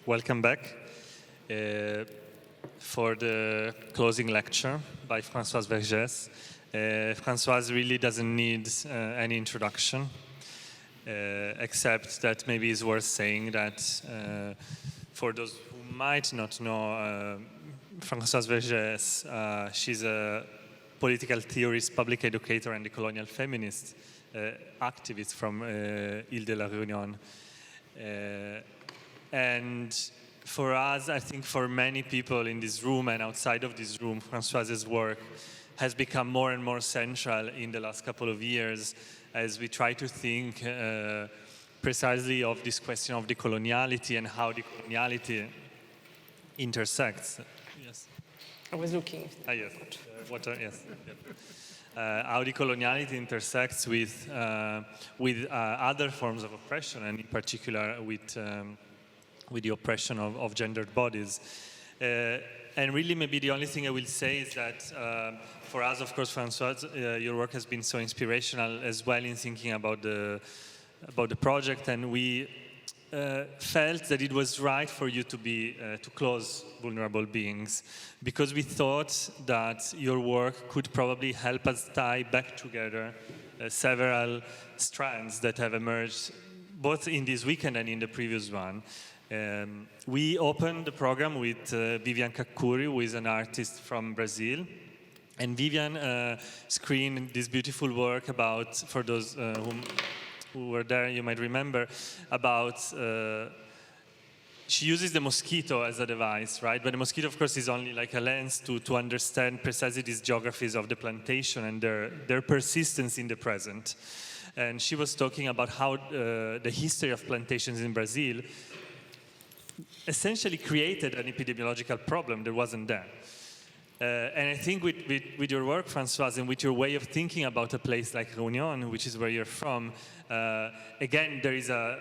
welcome back for the closing lecture by Francoise Vergès. Françoise really doesn't need any introduction, except that maybe it's worth saying that for those who might not know Francoise Vergès, she's a political theorist, public educator, and a colonial feminist activist from Ilha da Reunião. And for us, I think for many people in this room and outside of this room, Françoise's work has become more and more central in the last couple of years as we try to think precisely of this question of decoloniality and how decoloniality intersects. Yes. I was looking. Yes. Yes. How decoloniality intersects with other forms of oppression, and in particular with the oppression of gendered bodies. And really, maybe the only thing I will say is that for us, of course, Françoise, your work has been so inspirational as well in thinking about the project, and we felt that it was right for you to close Vulnerable Beings, because we thought that your work could probably help us tie back together several strands that have emerged both in this weekend and in the previous one. We opened the program with Vivian Kakuri, who is an artist from Brazil. And Vivian screened this beautiful work about, for those who were there, you might remember, about, she uses the mosquito as a device, right? But the mosquito, of course, is only like a lens to understand precisely these geographies of the plantation and their persistence in the present. And she was talking about how the history of plantations in Brazil essentially created an epidemiological problem that wasn't there. And I think with your work, Françoise, and with your way of thinking about a place like Réunion, which is where you're from, again, there is a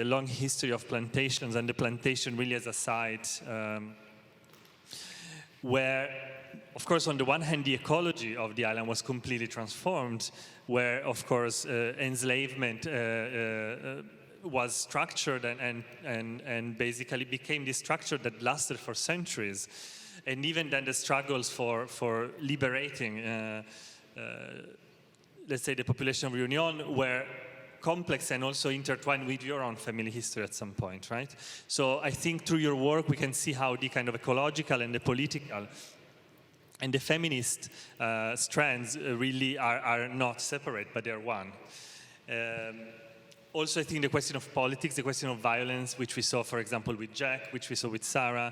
long history of plantations, and the plantation really as a site where, of course, on the one hand, the ecology of the island was completely transformed, where, of course, enslavement was structured and basically became this structure that lasted for centuries. And even then the struggles for liberating, let's say, the population of Réunion were complex and also intertwined with your own family history at some point, right? So I think through your work we can see how the kind of ecological and the political and the feminist strands really are not separate, but they're one. Also, I think the question of politics, the question of violence, which we saw, for example, with Jack, which we saw with Sarah,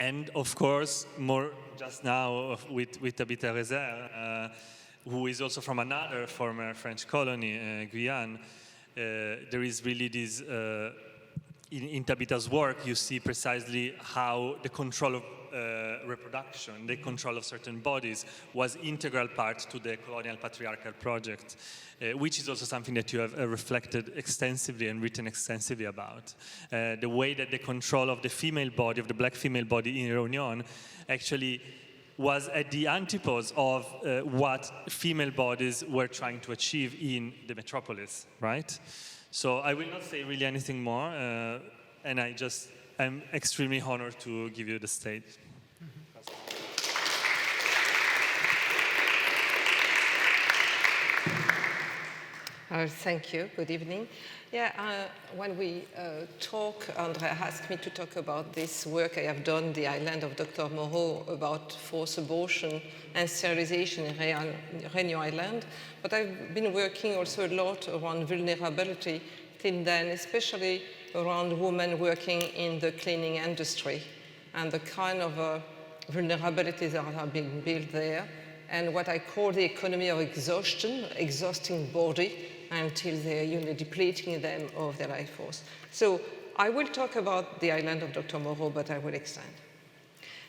and of course, more just now with Tabitha Rezer, who is also from another former French colony, Guyane. There is really this, in Tabitha's work, you see precisely how the control of reproduction, the control of certain bodies was integral part to the colonial patriarchal project, which is also something that you have reflected extensively and written extensively about. The way that the control of the female body, of the black female body in Réunion, actually was at the antipodes of what female bodies were trying to achieve in the metropolis, right? So I will not say really anything more, and I'm extremely honored to give you the stage. Thank you. Good evening. Yeah, when we talk, Andrea asked me to talk about this work I have done, the Island of Doctor Moreau, about forced abortion and sterilization in Réunion Island. But I've been working also a lot around vulnerability till then, especially around women working in the cleaning industry and the kind of vulnerabilities that are being built there, and what I call the economy of exhaustion, exhausting body until they're depleting them of their life force. So I will talk about the Island of Dr. Moreau, but I will extend.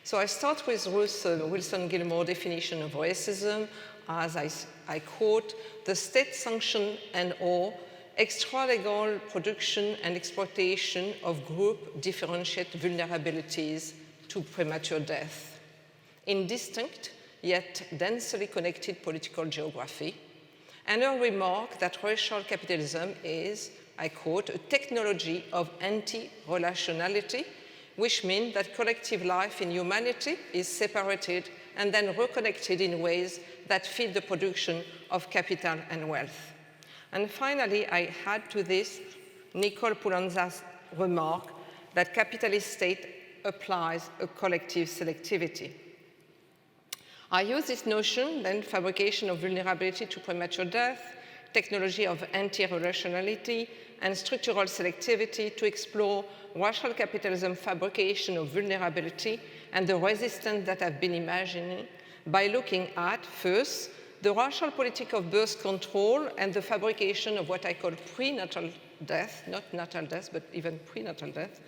So I start with Ruth Wilson Gilmore's definition of racism as I quote, the state-sanctioned and/or extra-legal production and exploitation of group differentiate vulnerabilities to premature death in distinct yet densely connected political geography, and a remark that racial capitalism is I quote, a technology of anti-relationality, which means that collective life in humanity is separated and then reconnected in ways that feed the production of capital and wealth. And finally, I add to this Nicole Poulanza's remark that capitalist state applies a collective selectivity. I use this notion, then fabrication of vulnerability to premature death, technology of anti-relationality, and structural selectivity to explore racial capitalism fabrication of vulnerability and the resistance that I've been imagining by looking at, first, the racial politic of birth control and the fabrication of what I call prenatal death, not natal death, but even prenatal death,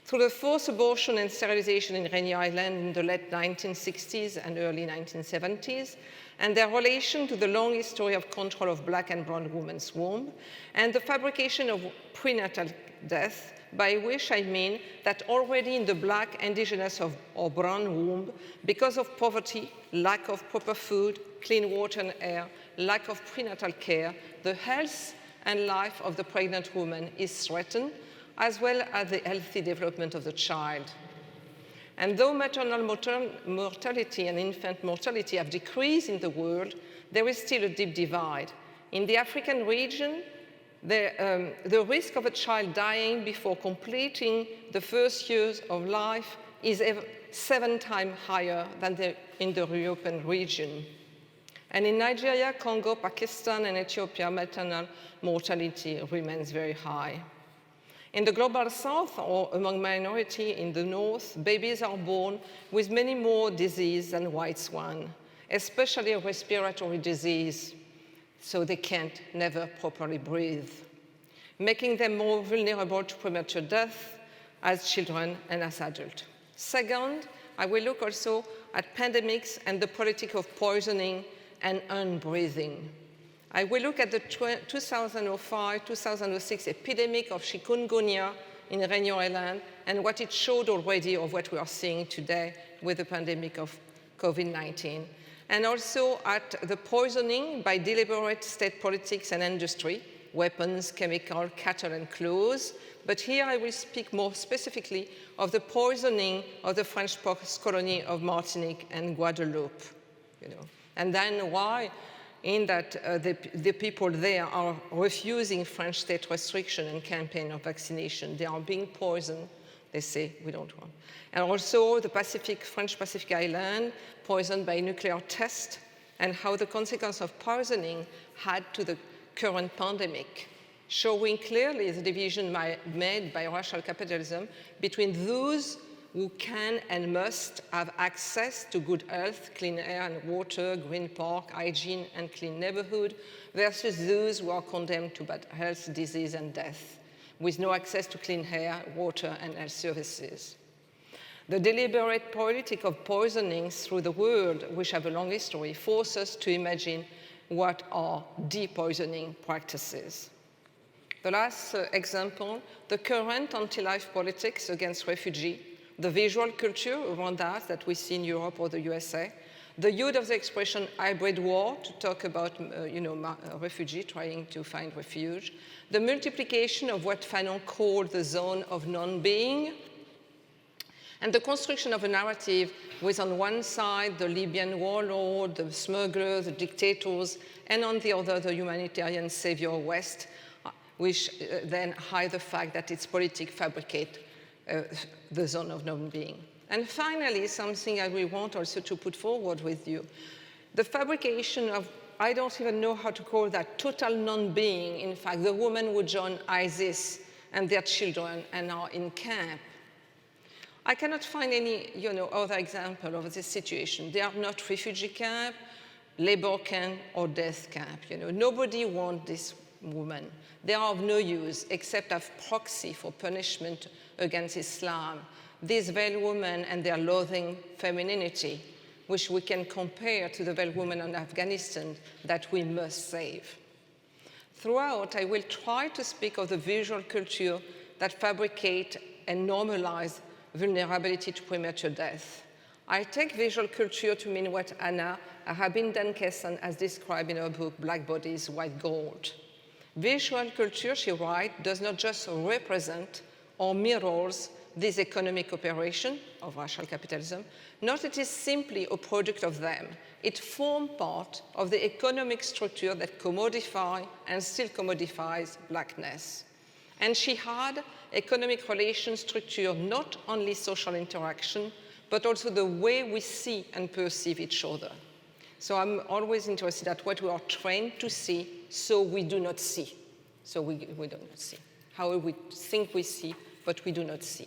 through the forced abortion and sterilization in Réunion Island in the late 1960s and early 1970s, and their relation to the long history of control of black and brown women's womb, and the fabrication of prenatal death, by which I mean that already in the black, indigenous, or brown womb, because of poverty, lack of proper food, clean water and air, lack of prenatal care, the health and life of the pregnant woman is threatened, as well as the healthy development of the child. And though maternal mortality and infant mortality have decreased in the world, there is still a deep divide. In the African region, the risk of a child dying before completing the first years of life is 7 times higher than in the European region. And in Nigeria, Congo, Pakistan, and Ethiopia, maternal mortality remains very high. In the global south, or among minority in the north, babies are born with many more diseases than white ones, especially a respiratory disease, so they can't never properly breathe, making them more vulnerable to premature death as children and as adults. Second, I will look also at pandemics and the politics of poisoning and unbreathing. I will look at the 2005-2006 epidemic of chicungunnya in Réunion Island and what it showed already of what we are seeing today with the pandemic of COVID-19. And also at the poisoning by deliberate state politics and industry, weapons, chemical, cattle, and clothes. But here I will speak more specifically of the poisoning of the French post-colony of Martinique and Guadeloupe. And then why in that the people there are refusing French state restriction and campaign of vaccination. They are being poisoned. They say, we don't want. And also the French Pacific Island, poisoned by nuclear test, and how the consequence of poisoning had to the current pandemic, showing clearly the division made by racial capitalism between those who can and must have access to good health, clean air and water, green park, hygiene, and clean neighborhood, versus those who are condemned to bad health, disease, and death, with no access to clean air, water, and health services. The deliberate politic of poisoning through the world, which have a long history, force us to imagine what are depoisoning practices. The last example, the current anti-life politics against refugees, the visual culture around that we see in Europe or the USA, the use of the expression hybrid war to talk about refugee trying to find refuge, the multiplication of what Fanon called the zone of non-being, and the construction of a narrative with on one side the Libyan warlord, the smugglers, the dictators, and on the other the humanitarian savior West, which then hide the fact that its politics fabricate the zone of non-being. And finally, something I will want also to put forward with you, the fabrication of, I don't even know how to call that, total non-being. In fact, the women who join ISIS and their children and are in camp. I cannot find any other example of this situation. They are not refugee camp, labor camp, or death camp. Nobody wants this woman. They are of no use except as proxy for punishment against Islam. These veiled women and their loathing femininity, which we can compare to the veiled women in Afghanistan that we must save. Throughout, I will try to speak of the visual culture that fabricate and normalize vulnerability to premature death. I take visual culture to mean what Anna Rabin-Dankesson has described in her book, Black Bodies, White Gold. Visual culture, she writes, does not just represent or mirrors this economic operation of racial capitalism, not it is simply a product of them. It forms part of the economic structure that commodifies and still commodifies blackness. And she had economic relation structure, not only social interaction, but also the way we see and perceive each other. So I'm always interested at what we are trained to see, so we do not see. So we do not see. How we think we see, but we do not see.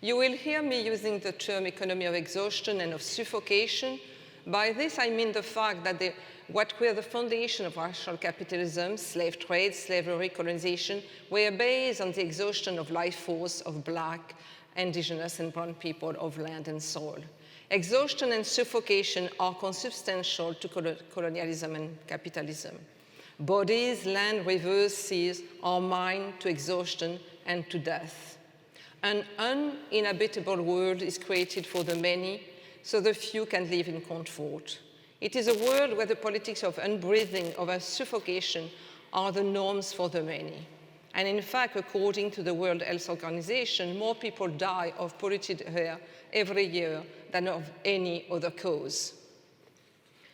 You will hear me using the term economy of exhaustion and of suffocation. By this, I mean the fact that what were the foundation of racial capitalism, slave trade, slavery, colonization, were based on the exhaustion of life force of Black, indigenous, and brown people of land and soil. Exhaustion and suffocation are consubstantial to colonialism and capitalism. Bodies, land, rivers, seas are mined to exhaustion and to death. An uninhabitable world is created for the many, so the few can live in comfort. It is a world where the politics of unbreathing, of suffocation, are the norms for the many. And in fact, according to the World Health Organization, more people die of polluted air every year than of any other cause.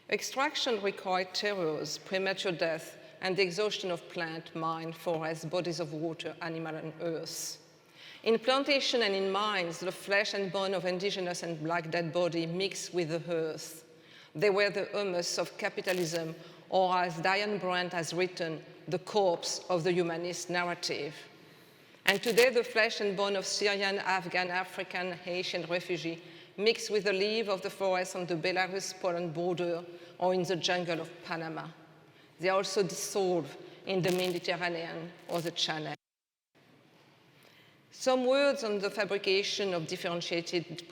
Extraction required terrors, premature death, and the exhaustion of plant, mine, forests, bodies of water, animal, and earth. In plantation and in mines, the flesh and bone of indigenous and Black dead body mix with the earth. They were the humus of capitalism, or as Diane Brandt has written, the corpse of the humanist narrative. And today, the flesh and bone of Syrian, Afghan, African, Haitian refugee mix with the leaf of the forest on the Belarus-Poland border or in the jungle of Panama. They also dissolve in the Mediterranean or the Channel. Some words on the fabrication of differentiated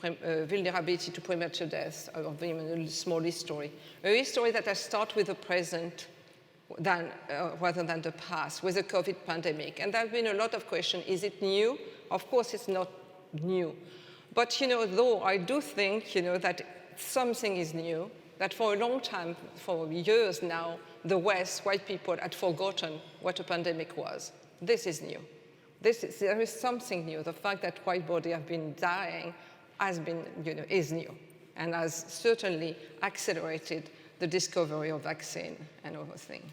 vulnerability to premature death, or even a small history. A history that has started with the present rather than the past, with the COVID pandemic. And there have been a lot of questions. Is it new? Of course, it's not new. But, though I do think, that something is new, that for a long time, for years now, the West, white people, had forgotten what a pandemic was. This is new. There is something new. The fact that white bodies have been dying is new, and has certainly accelerated the discovery of vaccine and other things.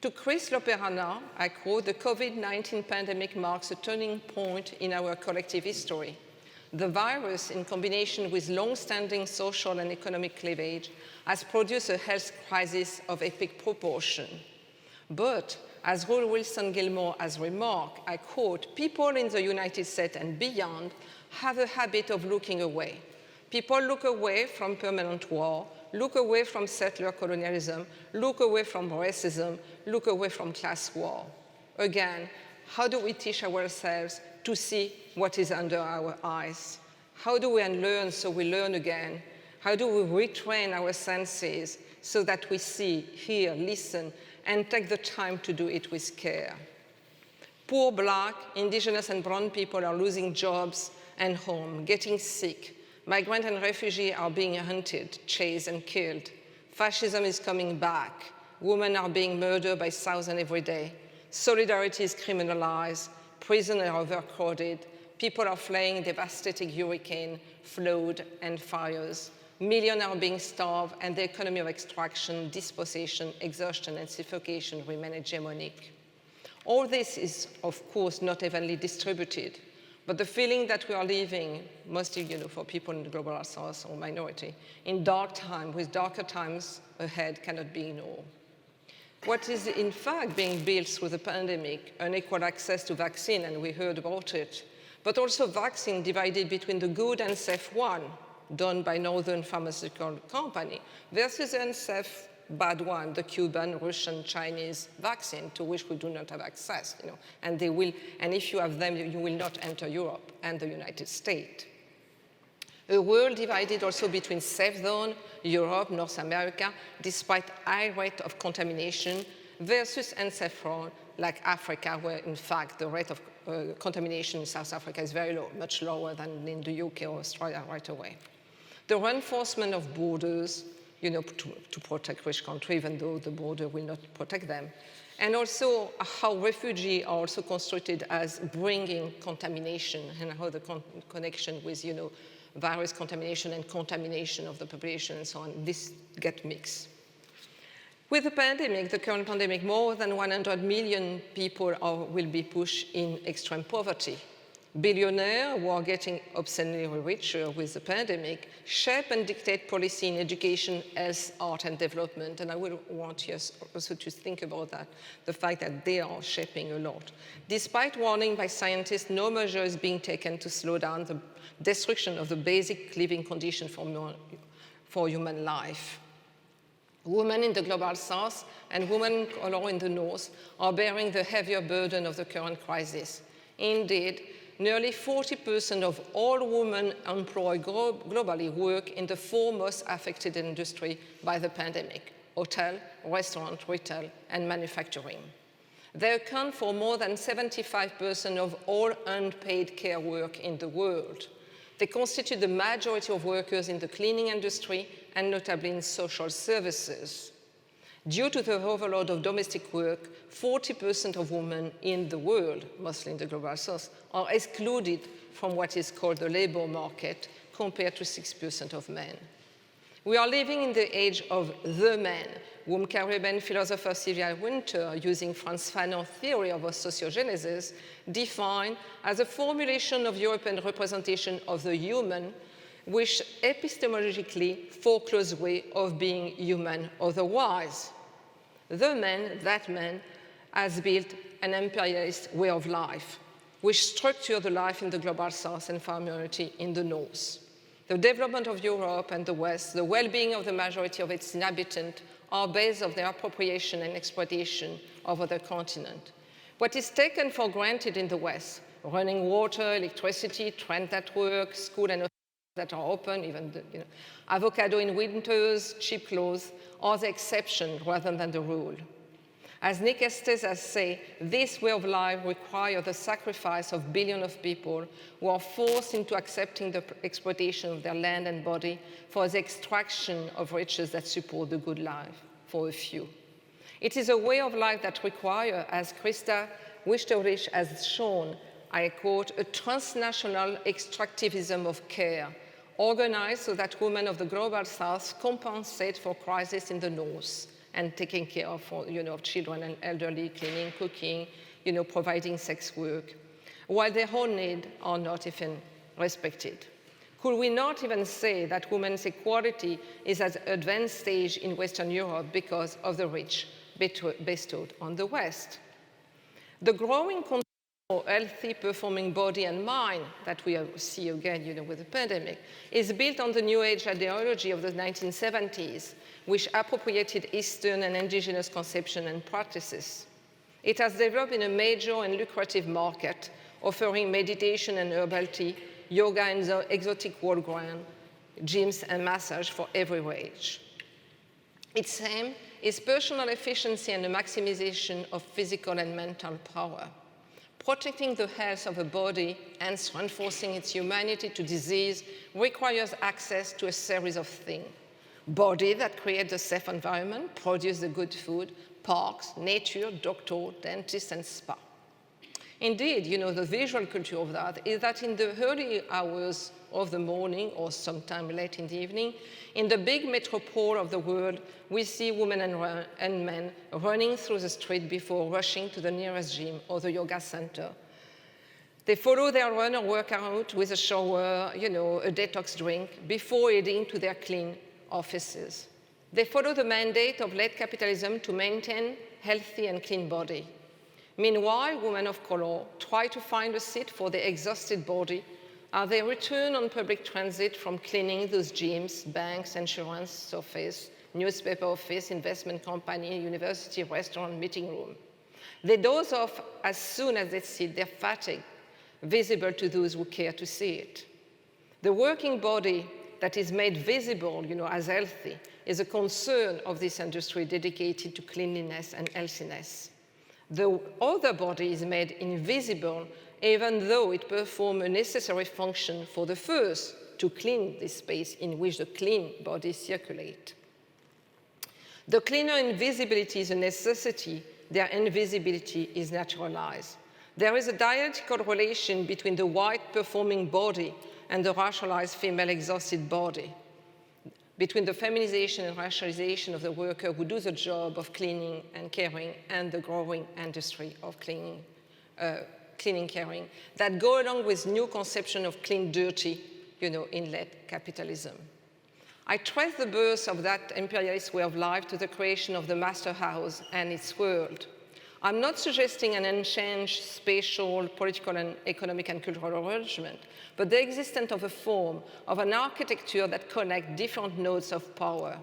To Chris Loperana, I quote, "The COVID-19 pandemic marks a turning point in our collective history. The virus, in combination with long-standing social and economic cleavage, has produced a health crisis of epic proportion. But, as Roy Wilson Gilmore has remarked, I quote, people in the United States and beyond have a habit of looking away. People look away from permanent war, look away from settler colonialism, look away from racism, look away from class war. Again, how do we teach ourselves to see what is under our eyes? How do we unlearn so we learn again? How do we retrain our senses so that we see, hear, listen, and take the time to do it with care? Poor Black, indigenous, and brown people are losing jobs and home, getting sick. Migrants and refugees are being hunted, chased, and killed. Fascism is coming back. Women are being murdered by thousands every day. Solidarity is criminalized. Prisons are overcrowded. People are fleeing devastating hurricane, flood, and fires. Millions are being starved, and the economy of extraction, dispossession, exhaustion, and suffocation remain hegemonic. All this is, of course, not evenly distributed, but the feeling that we are living, mostly for people in the global south or minority, in dark time, with darker times ahead, cannot be ignored. What is in fact being built through the pandemic, unequal access to vaccine, and we heard about it, but also vaccine divided between the good and safe one, done by Northern pharmaceutical company, versus the unsafe bad one, the Cuban, Russian, Chinese vaccine, to which we do not have access, and if you have them, you will not enter Europe and the United States. A world divided also between safe zone, Europe, North America, despite high rate of contamination, versus unsafe zone, like Africa, where in fact the rate of contamination in South Africa is very low, much lower than in the UK or Australia right away. The reinforcement of borders, to protect which country, even though the border will not protect them, and also how refugees are also constructed as bringing contamination, and how the connection with, virus contamination and contamination of the population and so on, this get mixed. With the pandemic, the current pandemic, more than 100 million people will be pushed in extreme poverty. Billionaires, who are getting obscenely richer with the pandemic, shape and dictate policy in education, health, art, and development. And I would want you also to think about that, the fact that they are shaping a lot. Despite warning by scientists, no measure is being taken to slow down the destruction of the basic living conditions for human life. Women in the global south and women of color in the north are bearing the heavier burden of the current crisis. Indeed, nearly 40% of all women employed globally work in the four most affected industries by the pandemic: hotel, restaurant, retail, and manufacturing. They account for more than 75% of all unpaid care work in the world. They constitute the majority of workers in the cleaning industry and notably in social services. Due to the overload of domestic work, 40% of women in the world, mostly in the global south, are excluded from what is called the labor market, compared to 6% of men. We are living in the age of the man, whom Caribbean philosopher Sylvia Wynter, using Franz Fanon's theory of sociogenesis, defined as a formulation of European representation of the human, which epistemologically forecloses way of being human otherwise. The man, that man, has built an imperialist way of life, which structured the life in the global south and farmers in the north. The development of Europe and the West, the well-being of the majority of its inhabitants, are based on their appropriation and exploitation over the continent. What is taken for granted in the West, running water, electricity, train network, school and that are open, even avocado in winters, cheap clothes, are the exception rather than the rule. As Nick Estes has said, this way of life requires the sacrifice of billions of people who are forced into accepting the exploitation of their land and body for the extraction of riches that support the good life for a few. It is a way of life that requires, as Krista Wichterich has shown, I quote, a transnational extractivism of care, organized so that women of the global south compensate for crisis in the north, and taking care of, of children and elderly, cleaning, cooking, providing sex work, while their own needs are not even respected. Could we not even say that women's equality is at an advanced stage in Western Europe because of the rich bestowed on the West? The growing concern for healthy performing body and mind that we see again, with the pandemic, is built on the New Age ideology of the 1970s, which appropriated Eastern and indigenous conception and practices. It has developed in a major and lucrative market, offering meditation and herbal tea, yoga and the exotic world ground, gyms and massage for every age. Its aim is personal efficiency and the maximization of physical and mental power. Protecting the health of the body and reinforcing its humanity to disease requires access to a series of things. Body that creates a safe environment, produce the good food, parks, nature, doctor, dentist, and spa. Indeed, the visual culture of that is that in the early hours of the morning or sometime late in the evening, in the big metropole of the world, we see women and men running through the street before rushing to the nearest gym or the yoga center. They follow their run or workout with a shower, a detox drink before heading to their clean offices. They follow the mandate of late capitalism to maintain healthy and clean body. Meanwhile, women of color try to find a seat for their exhausted body as they return on public transit from cleaning those gyms, banks, insurance office, newspaper office, investment company, university, restaurant, meeting room. They doze off as soon as they see their fatigue, visible to those who care to see it. The working body that is made visible, as healthy, is a concern of this industry dedicated to cleanliness and healthiness. The other body is made invisible, even though it performs a necessary function for the first, to clean the space in which the clean bodies circulate. The cleaner invisibility is a necessity their invisibility is naturalized. There is a dialectical relation between the white performing body and the racialized female exhausted body, between the feminization and racialization of the worker who do the job of cleaning and caring and the growing industry of cleaning, caring, that go along with new conception of clean, dirty, inlet capitalism. I trace the birth of that imperialist way of life to the creation of the master house and its world. I'm not suggesting an unchanged spatial, political, and economic and cultural arrangement, but the existence of a form, of an architecture that connects different nodes of power.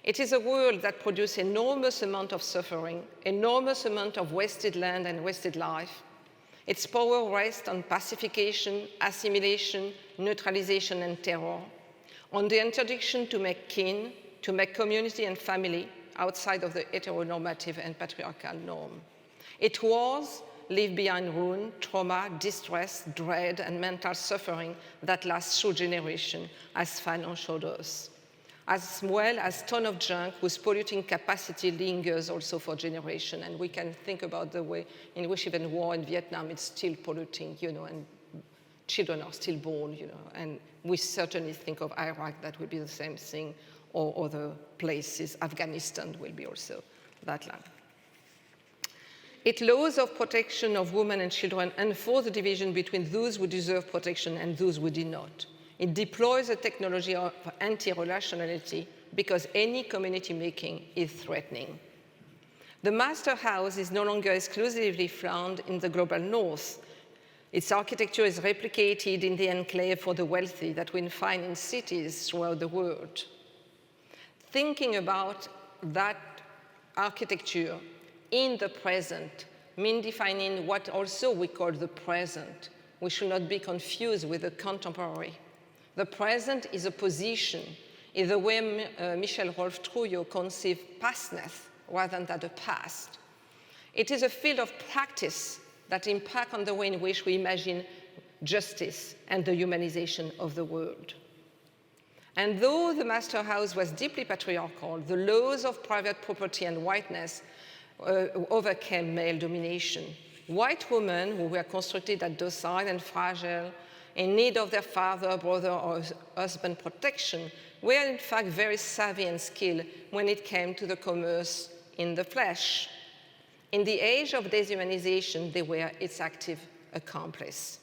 It is a world that produces enormous amount of suffering, enormous amount of wasted land and wasted life. Its power rests on pacification, assimilation, neutralization, and terror, on the interdiction to make kin, to make community and family outside of the heteronormative and patriarchal norm. It was leave behind ruin, trauma, distress, dread, and mental suffering that lasts through generations, as Fanon showed us, as well as ton of junk whose polluting capacity lingers also for generations. And we can think about the way in which even war in Vietnam is still polluting, and children are still born, and we certainly think of Iraq, that will be the same thing, or other places. Afghanistan will be also that land. It laws of protection of women and children enforce the division between those who deserve protection and those who do not. It deploys a technology of anti-relationality because any community making is threatening. The master house is no longer exclusively found in the global north. Its architecture is replicated in the enclave for the wealthy that we find in cities throughout the world. Thinking about that architecture in the present means defining what also we call the present. We should not be confused with the contemporary. The present is a position, is the way Michel Rolf Trouillot conceived pastness rather than the past. It is a field of practice that impacts on the way in which we imagine justice and the humanization of the world. And though the master house was deeply patriarchal, the laws of private property and whiteness overcame male domination. White women who were constructed as docile and fragile, in need of their father, brother, or husband protection, were in fact very savvy and skilled when it came to the commerce in the flesh. In the age of deshumanization, they were its active accomplice.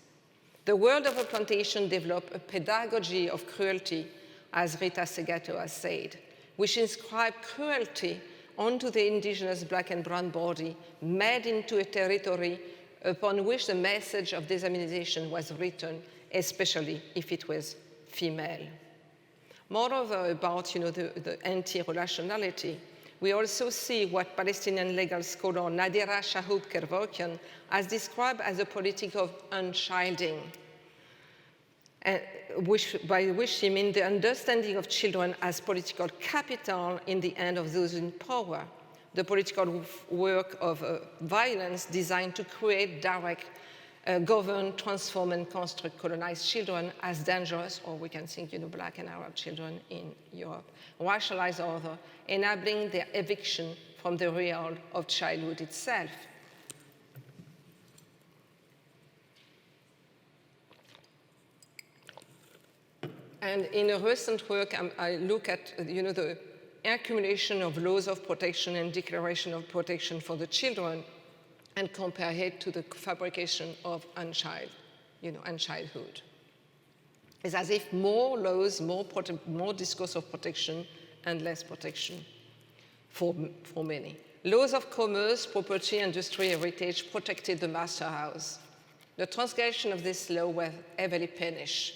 The world of a plantation developed a pedagogy of cruelty, as Rita Segato has said, which inscribed cruelty onto the indigenous black and brown body, made into a territory upon which the message of deshumanization was written, especially if it was female. Moreover, about the anti-relationality, we also see what Palestinian legal scholar Nadira Shahub Kervokian has described as a politic of unchilding, by which she means the understanding of children as political capital in the hand of those in power, the political work of violence designed to create, direct, govern, transform, and construct colonized children as dangerous, or we can think, black and Arab children in Europe, racialized order, enabling their eviction from the realm of childhood itself. And in a recent work, I look at the accumulation of laws of protection and declaration of protection for the children, and compare it to the fabrication of unchildhood. It's as if more laws, more discourse of protection, and less protection for many. Laws of commerce, property, industry, heritage protected the master house. The transgression of this law was heavily punished.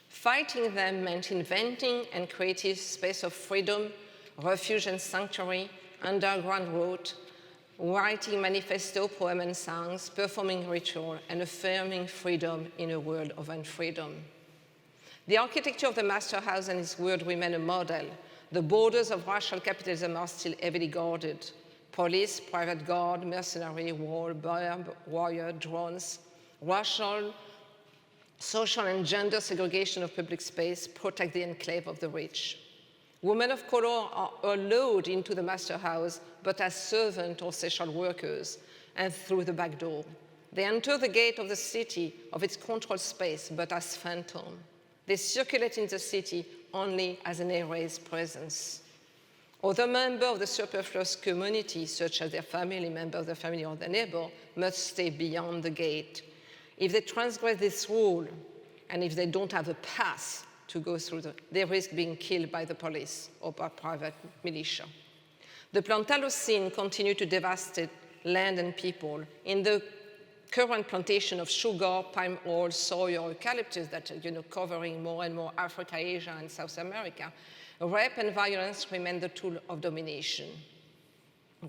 Fighting them meant inventing and creating space of freedom, refuge and sanctuary, underground route, writing manifesto, poem and songs, performing ritual, and affirming freedom in a world of unfreedom. The architecture of the master house and its world remain a model. The borders of racial capitalism are still heavily guarded. Police, private guard, mercenary, war, bomb, warrior, drones, racial, social and gender segregation of public space protect the enclave of the rich. Women of color are allowed into the master house, but as servants or sexual workers, and through the back door. They enter the gate of the city, of its controlled space, but as phantom. They circulate in the city only as an erased presence. Other members of the superfluous community, such as their family, member of the family or the neighbor, must stay beyond the gate. If they transgress this rule, and if they don't have a pass to go through, they risk being killed by the police or by private militia. The Plantalocene continue to devastate land and people. In the current plantation of sugar, palm oil, soy, or eucalyptus that are covering more and more Africa, Asia, and South America, rape and violence remain the tool of domination.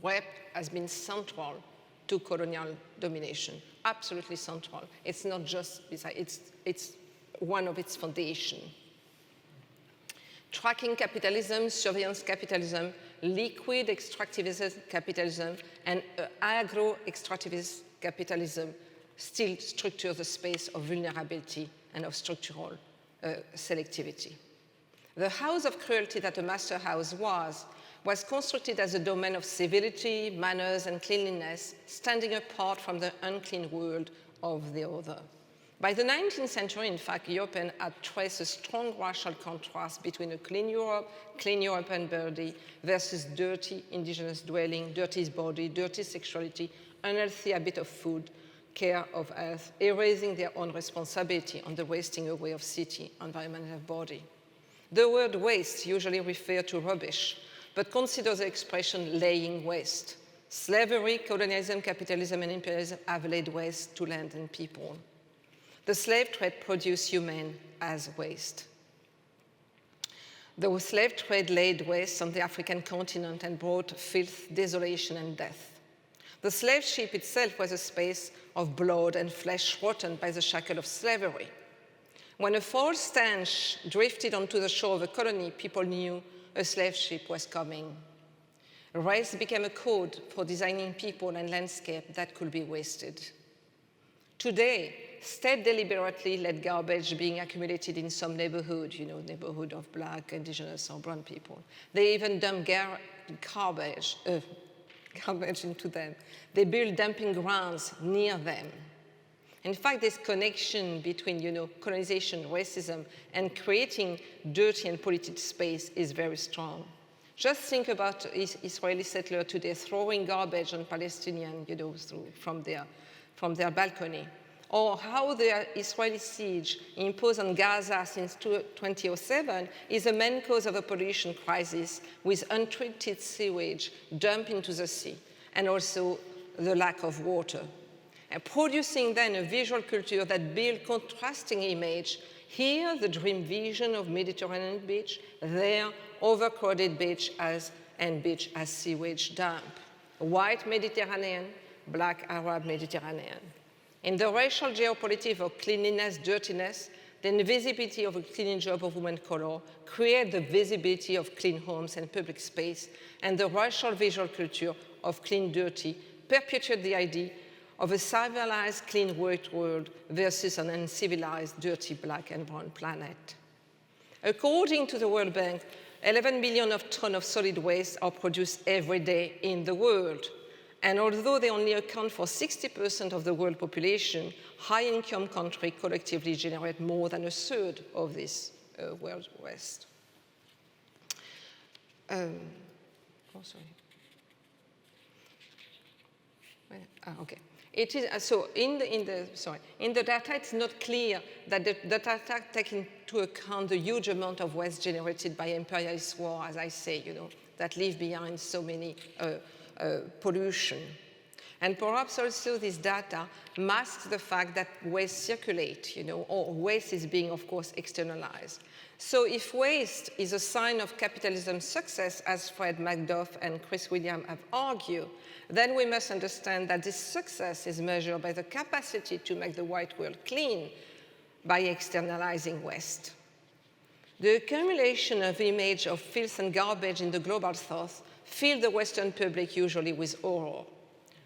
Rape has been central to colonial domination, absolutely central. It's not just, it's one of its foundations. Tracking capitalism, surveillance capitalism, liquid extractivist capitalism, and agro-extractivist capitalism still structure the space of vulnerability and of structural selectivity. The house of cruelty that a master house was constructed as a domain of civility, manners, and cleanliness, standing apart from the unclean world of the other. By the 19th century, in fact, Europeans had traced a strong racial contrast between a clean Europe, clean European body, versus dirty indigenous dwelling, dirty body, dirty sexuality, unhealthy habit of food, care of health, erasing their own responsibility on the wasting away of city, environment, and body. The word waste usually refers to rubbish, but consider the expression laying waste. Slavery, colonialism, capitalism, and imperialism have laid waste to land and people. The slave trade produced humans as waste. The slave trade laid waste on the African continent and brought filth, desolation, and death. The slave ship itself was a space of blood and flesh rotten by the shackle of slavery. When a foul stench drifted onto the shore of a colony, people knew a slave ship was coming. Race became a code for designing people and landscape that could be wasted. Today, states deliberately let garbage being accumulated in some neighborhood, neighborhood of black, indigenous, or brown people. They even dump garbage into them. They build dumping grounds near them. In fact, this connection between, colonization, racism, and creating dirty and polluted space is very strong. Just think about Israeli settlers today throwing garbage on Palestinians, from their balcony, or how the Israeli siege imposed on Gaza since 2007 is a main cause of a pollution crisis with untreated sewage dumped into the sea, and also the lack of water. And producing then a visual culture that builds contrasting image. Here, the dream vision of Mediterranean beach, there, overcrowded beach as sewage dump. White Mediterranean, black Arab Mediterranean. In the racial geopolitics of cleanliness, dirtiness, the invisibility of a cleaning job of women of color create the visibility of clean homes and public space, and the racial visual culture of clean, dirty perpetuate the idea of a civilized, clean white world versus an uncivilized, dirty black and brown planet. According to the World Bank, 11 million tons of solid waste are produced every day in the world. And although they only account for 60% of the world population, high-income countries collectively generate more than a third of this world waste. Okay. It is so in the data. It's not clear that the data take into account the huge amount of waste generated by imperialist war, as I say, that leave behind so many pollution. And perhaps also this data masks the fact that waste circulate, or waste is being, of course, externalized. So if waste is a sign of capitalism's success, as Fred Macduff and Chris Williams have argued, then we must understand that this success is measured by the capacity to make the white world clean by externalizing waste. The accumulation of images of filth and garbage in the global south fill the Western public usually with horror.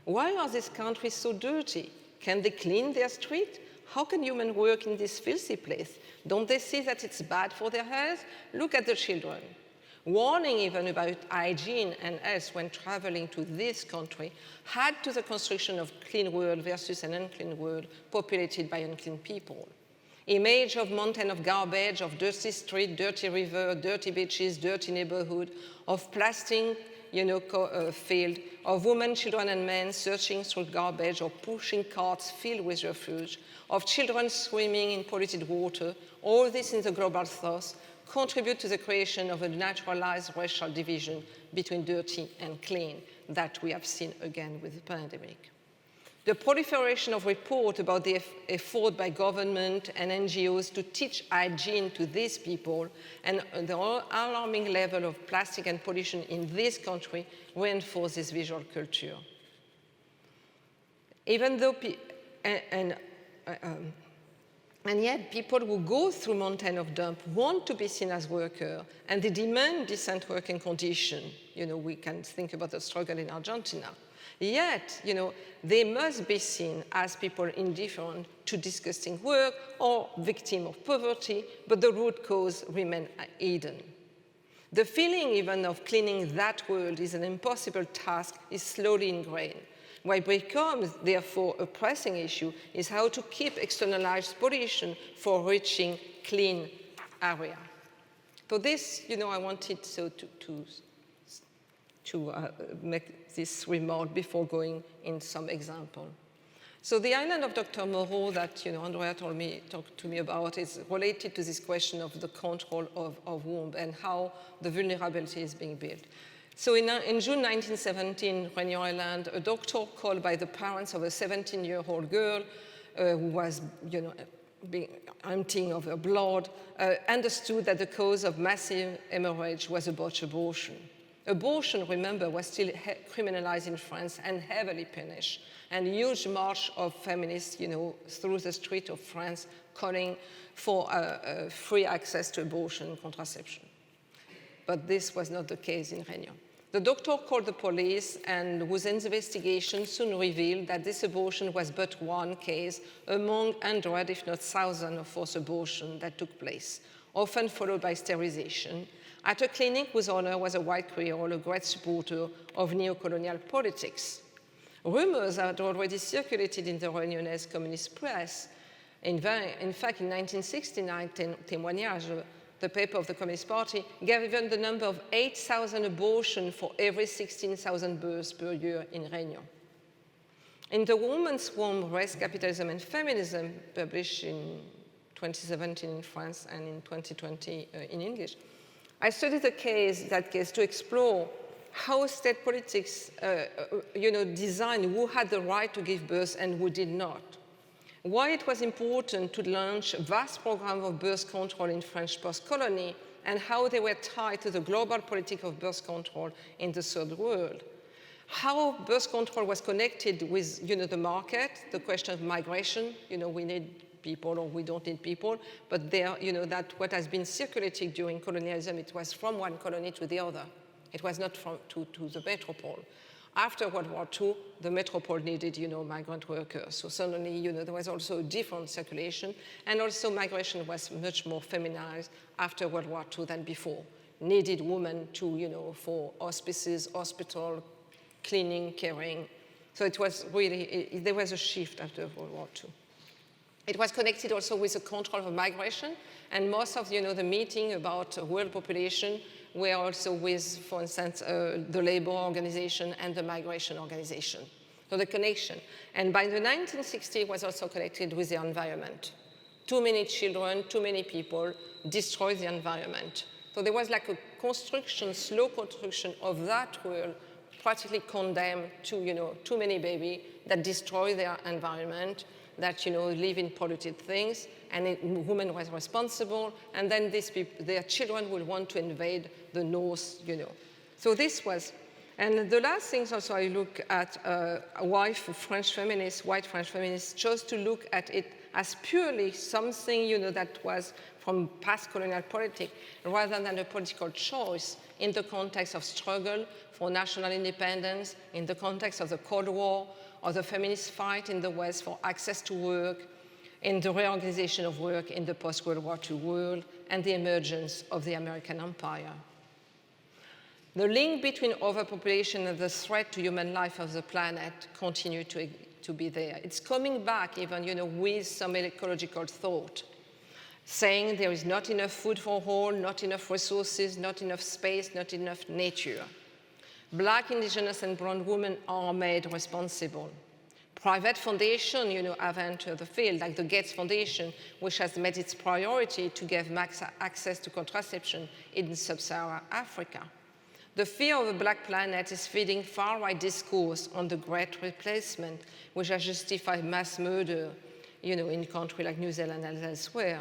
Why are these countries so dirty? Can they clean their street? How can humans work in this filthy place? Don't they see that it's bad for their health? Look at the children. warning even about hygiene and health when traveling to this country, add to the construction of clean world versus an unclean world populated by unclean people. Image of mountain of garbage, of dirty street, dirty river, dirty beaches, dirty neighborhood, of plastic, field, of women, children, and men searching through garbage or pushing carts filled with refuse, of children swimming in polluted water, all this in the global south contribute to the creation of a naturalized racial division between dirty and clean that we have seen again with the pandemic. The proliferation of reports about the effort by government and NGOs to teach hygiene to these people and the alarming level of plastic and pollution in this country reinforce this visual culture. Even though, and yet people who go through mountain of dump want to be seen as workers and they demand decent working conditions. We can think about the struggle in Argentina. Yet, they must be seen as people indifferent to disgusting work or victims of poverty, but the root cause remains hidden. The feeling even of cleaning that world is an impossible task is slowly ingrained. What becomes, therefore, a pressing issue is how to keep externalized pollution for reaching clean area. So this, I wanted to make this remark before going in some example. So the island of Dr. Moreau that Andrea talked to me about is related to this question of the control of womb and how the vulnerability is being built. So in June 1917, Réunion Island, a doctor called by the parents of a 17-year-old girl who was emptying of her blood, understood that the cause of massive hemorrhage was a botched abortion. Abortion, remember, was still criminalized in France and heavily punished. And a huge march of feminists, through the street of France calling for free access to abortion and contraception. But this was not the case in Réunion. The doctor called the police and whose investigation soon revealed that this abortion was but one case among 100, if not thousands, of forced abortions that took place, often followed by sterilization, at a clinic whose owner was a white Creole, a great supporter of neo-colonial politics. Rumors had already circulated in the Réunionese communist press. In fact, in 1969, Témoignage, the paper of the Communist Party, gave even the number of 8,000 abortions for every 16,000 births per year in Réunion. In The Woman's Womb, Race, Capitalism, and Feminism, published in 2017 in France and in 2020 in English, I studied that case to explore how state politics, designed who had the right to give birth and who did not. Why it was important to launch a vast program of birth control in French post-colony and how they were tied to the global politic of birth control in the third world. How birth control was connected with, the market, the question of migration, we need people or we don't need people, but there, that what has been circulating during colonialism, it was from one colony to the other. It was not to the metropole. After World War II, the metropole needed, migrant workers. So suddenly, there was also a different circulation, and also migration was much more feminized after World War II than before. Needed women to, for hospices, hospital, cleaning, caring. So it was really, there was a shift after World War II. It was connected also with the control of migration, and most of, the meeting about world population were also with, for instance, the labor organization and the migration organization. So the connection. And by the 1960s, it was also connected with the environment. Too many children, too many people destroy the environment. So there was like a construction, slow construction of that world, practically condemned to, too many babies that destroy their environment, that, live in polluted things, and women was responsible, and then their children will want to invade the north, So this was, and the last things also I look at, white French feminists chose to look at it as purely something, that was from past colonial politics, rather than a political choice in the context of struggle for national independence, in the context of the Cold War, or the feminist fight in the West for access to work, in the reorganization of work in the post-World War II world, and the emergence of the American empire. The link between overpopulation and the threat to human life of the planet continue to be there. It's coming back even, with some ecological thought, saying there is not enough food for all, not enough resources, not enough space, not enough nature. Black, indigenous, and brown women are made responsible. Private foundations, have entered the field, like the Gates Foundation, which has made its priority to give max access to contraception in sub-Saharan Africa. The fear of a black planet is feeding far-right discourse on the Great Replacement, which has justified mass murder, in countries like New Zealand and elsewhere.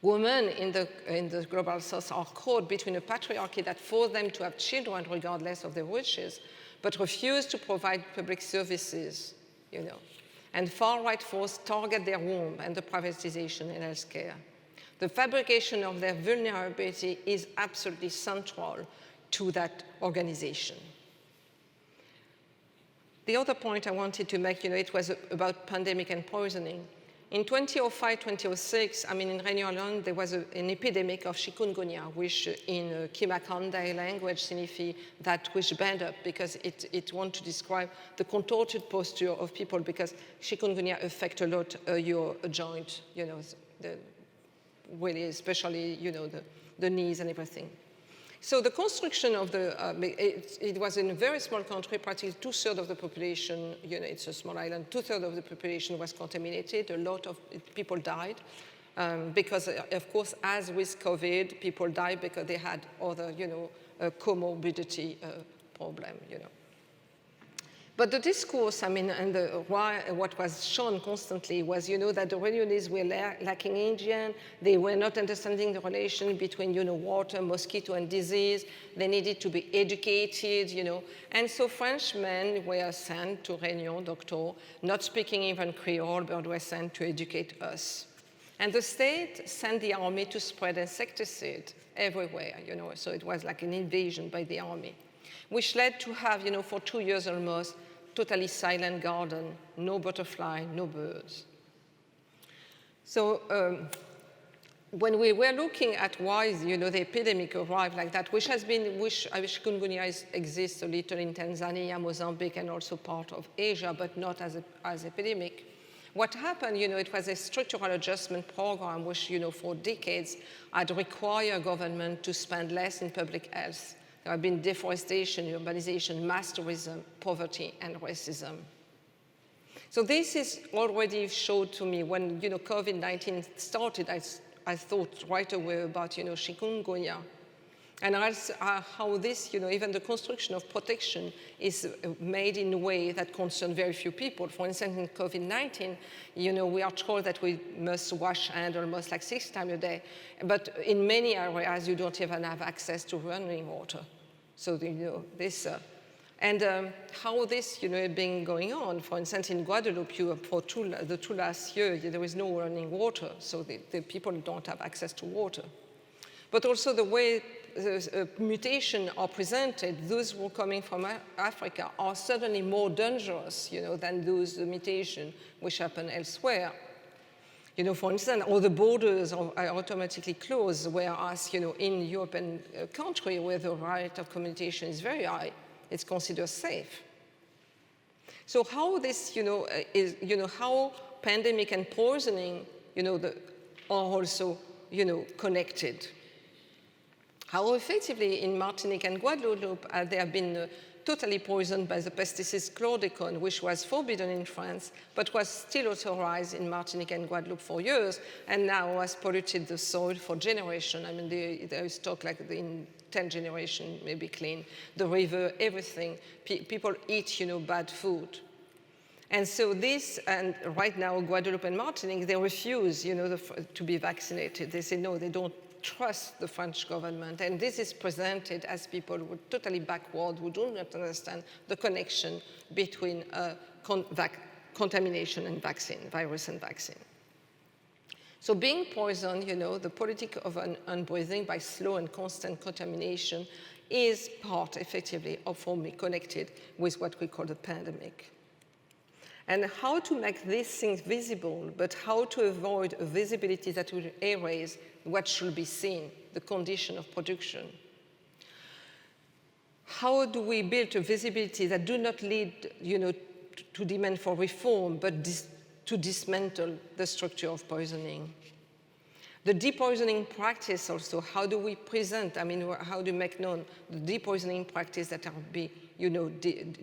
Women in the global south are caught between a patriarchy that forces them to have children regardless of their wishes, but refuse to provide public services, And far-right forces target their womb and the privatization in healthcare. The fabrication of their vulnerability is absolutely central to that organization. The other point I wanted to make, it was about pandemic and poisoning. In 2005, 2006, in Réunion Island, there was an epidemic of chicungunya, which in Kimakandai language signifies that which bend up, because it wants to describe the contorted posture of people, because chicungunya affects a lot your joint, really, especially, the knees and everything. So the construction of it was in a very small country, practically 2/3 of the population, it's a small island, 2/3 of the population was contaminated. A lot of people died because, of course, as with COVID, people died because they had other, comorbidity problem, But the discourse, and what was shown constantly was, that the Reunionists were lacking Indian. They were not understanding the relation between, water, mosquito, and disease. They needed to be educated, And so Frenchmen were sent to Réunion, Doctor, not speaking even Creole, but were sent to educate us. And the state sent the army to spread insecticide everywhere, So it was like an invasion by the army, which led to have, for 2 years almost, totally silent garden, no butterfly, no birds. So when we were looking at why, the epidemic arrived like that, which chikungunya exists a little in Tanzania, Mozambique, and also part of Asia, but not as epidemic. What happened, it was a structural adjustment program, which, for decades had required government to spend less in public health. There have been deforestation, urbanization, mass tourism, poverty, and racism. So this is already showed to me when, COVID-19 started, I thought right away about, chikungunya. And how this, even the construction of protection is made in a way that concerns very few people. For instance, in COVID-19, we are told that we must wash hands almost like 6 times a day. But in many areas, you don't even have access to running water. So, this, how this, been going on. For instance, in Guadeloupe, for the 2 last years, there is no running water. So the people don't have access to water. But also the way the mutations are presented, those who are coming from Africa are certainly more dangerous, than those mutations which happen elsewhere. For instance, all the borders are automatically closed, whereas, in European country where the rate of communication is very high, it's considered safe. So how this, is, how pandemic and poisoning, are also, connected. How effectively in Martinique and Guadeloupe they have been totally poisoned by the pesticide chlordécone, which was forbidden in France, but was still authorized in Martinique and Guadeloupe for years, and now has polluted the soil for generations. There is talk like in 10 generations, maybe clean, the river, everything. People eat, bad food. And so this, and right now, Guadeloupe and Martinique, they refuse, to be vaccinated. They say, no, they don't trust the French government. And this is presented as people who are totally backward, who do not understand the connection between contamination and vaccine, virus and vaccine. So being poisoned, the politic of unbreathing by slow and constant contamination is part, effectively, of, for me, connected with what we call the pandemic. And how to make these things visible, but how to avoid a visibility that will erase what should be seen, the condition of production. How do we build a visibility that do not lead, to demand for reform, but to dismantle the structure of poisoning? The depoisoning practice also, how do we present, how do you make known the depoisoning practice that are being,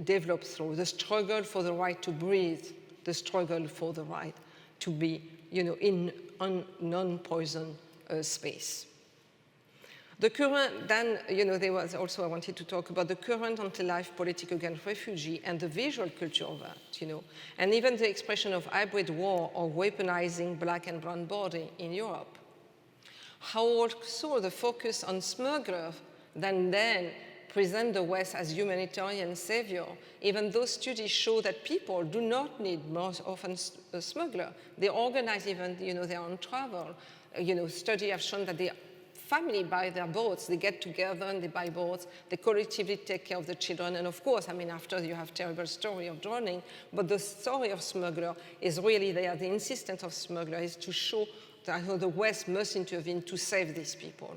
developed through the struggle for the right to breathe, the struggle for the right to be, in non-poison space. The current, then, there was also, I wanted to talk about the current anti-life politic against refugee and the visual culture of that, and even the expression of hybrid war or weaponizing black and brown body in Europe. How also the focus on smugglers then present the West as humanitarian savior, even though studies show that people do not need most often a smuggler. They organize even, their own travel. Studies have shown that the family buy their boats, they get together and they buy boats, they collectively take care of the children, and of course, after you have terrible story of drowning, but the story of smuggler is really there. The insistence of smuggler is to show that the West must intervene to save these people.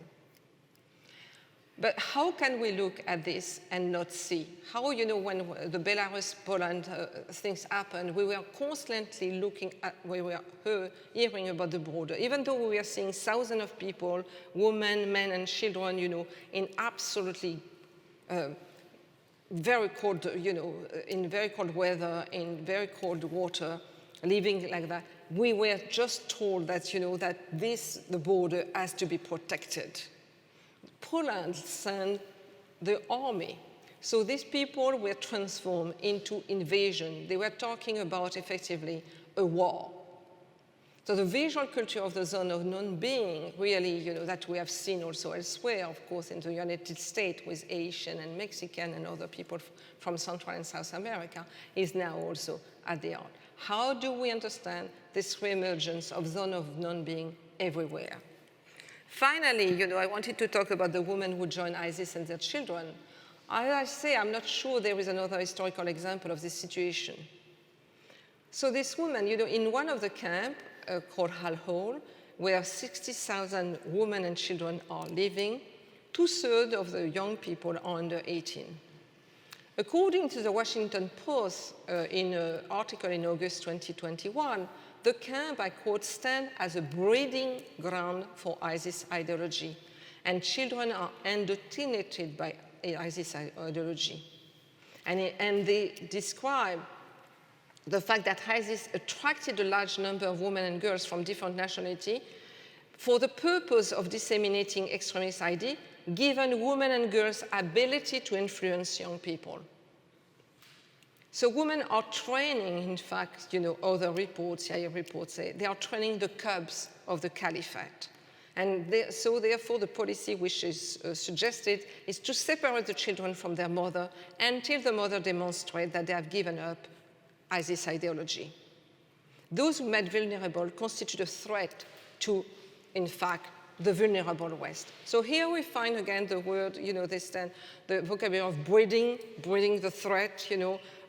But how can we look at this and not see? How, when the Belarus-Poland things happened, we were constantly looking at, we were hearing about the border, even though we were seeing thousands of people, women, men, and children, in absolutely very cold, in very cold weather, in very cold water, living like that. We were just told that, that the border has to be protected. Poland sent the army. So these people were transformed into invasion. They were talking about, effectively, a war. So the visual culture of the zone of non-being, really, that we have seen also elsewhere, of course, in the United States with Asian and Mexican and other people from Central and South America, is now also at the heart. How do we understand this reemergence of zone of non-being everywhere? Finally, I wanted to talk about the women who joined ISIS and their children. As I say, I'm not sure there is another historical example of this situation. So this woman, in one of the camps called Al-Hol, where 60,000 women and children are living, 2/3 of the young people are under 18. According to the Washington Post, in an article in August 2021, the camp, I quote, stands as a breeding ground for ISIS ideology, and children are indoctrinated by ISIS ideology. And they describe the fact that ISIS attracted a large number of women and girls from different nationalities for the purpose of disseminating extremist ideas, given women and girls' ability to influence young people. So women are training, in fact, other reports, CIA reports say, they are training the cubs of the caliphate. And so therefore the policy which is suggested is to separate the children from their mother until the mother demonstrates that they have given up ISIS ideology. Those who made vulnerable constitute a threat to, in fact, the vulnerable West. So here we find again the word, they stand, the vocabulary of breeding the threat,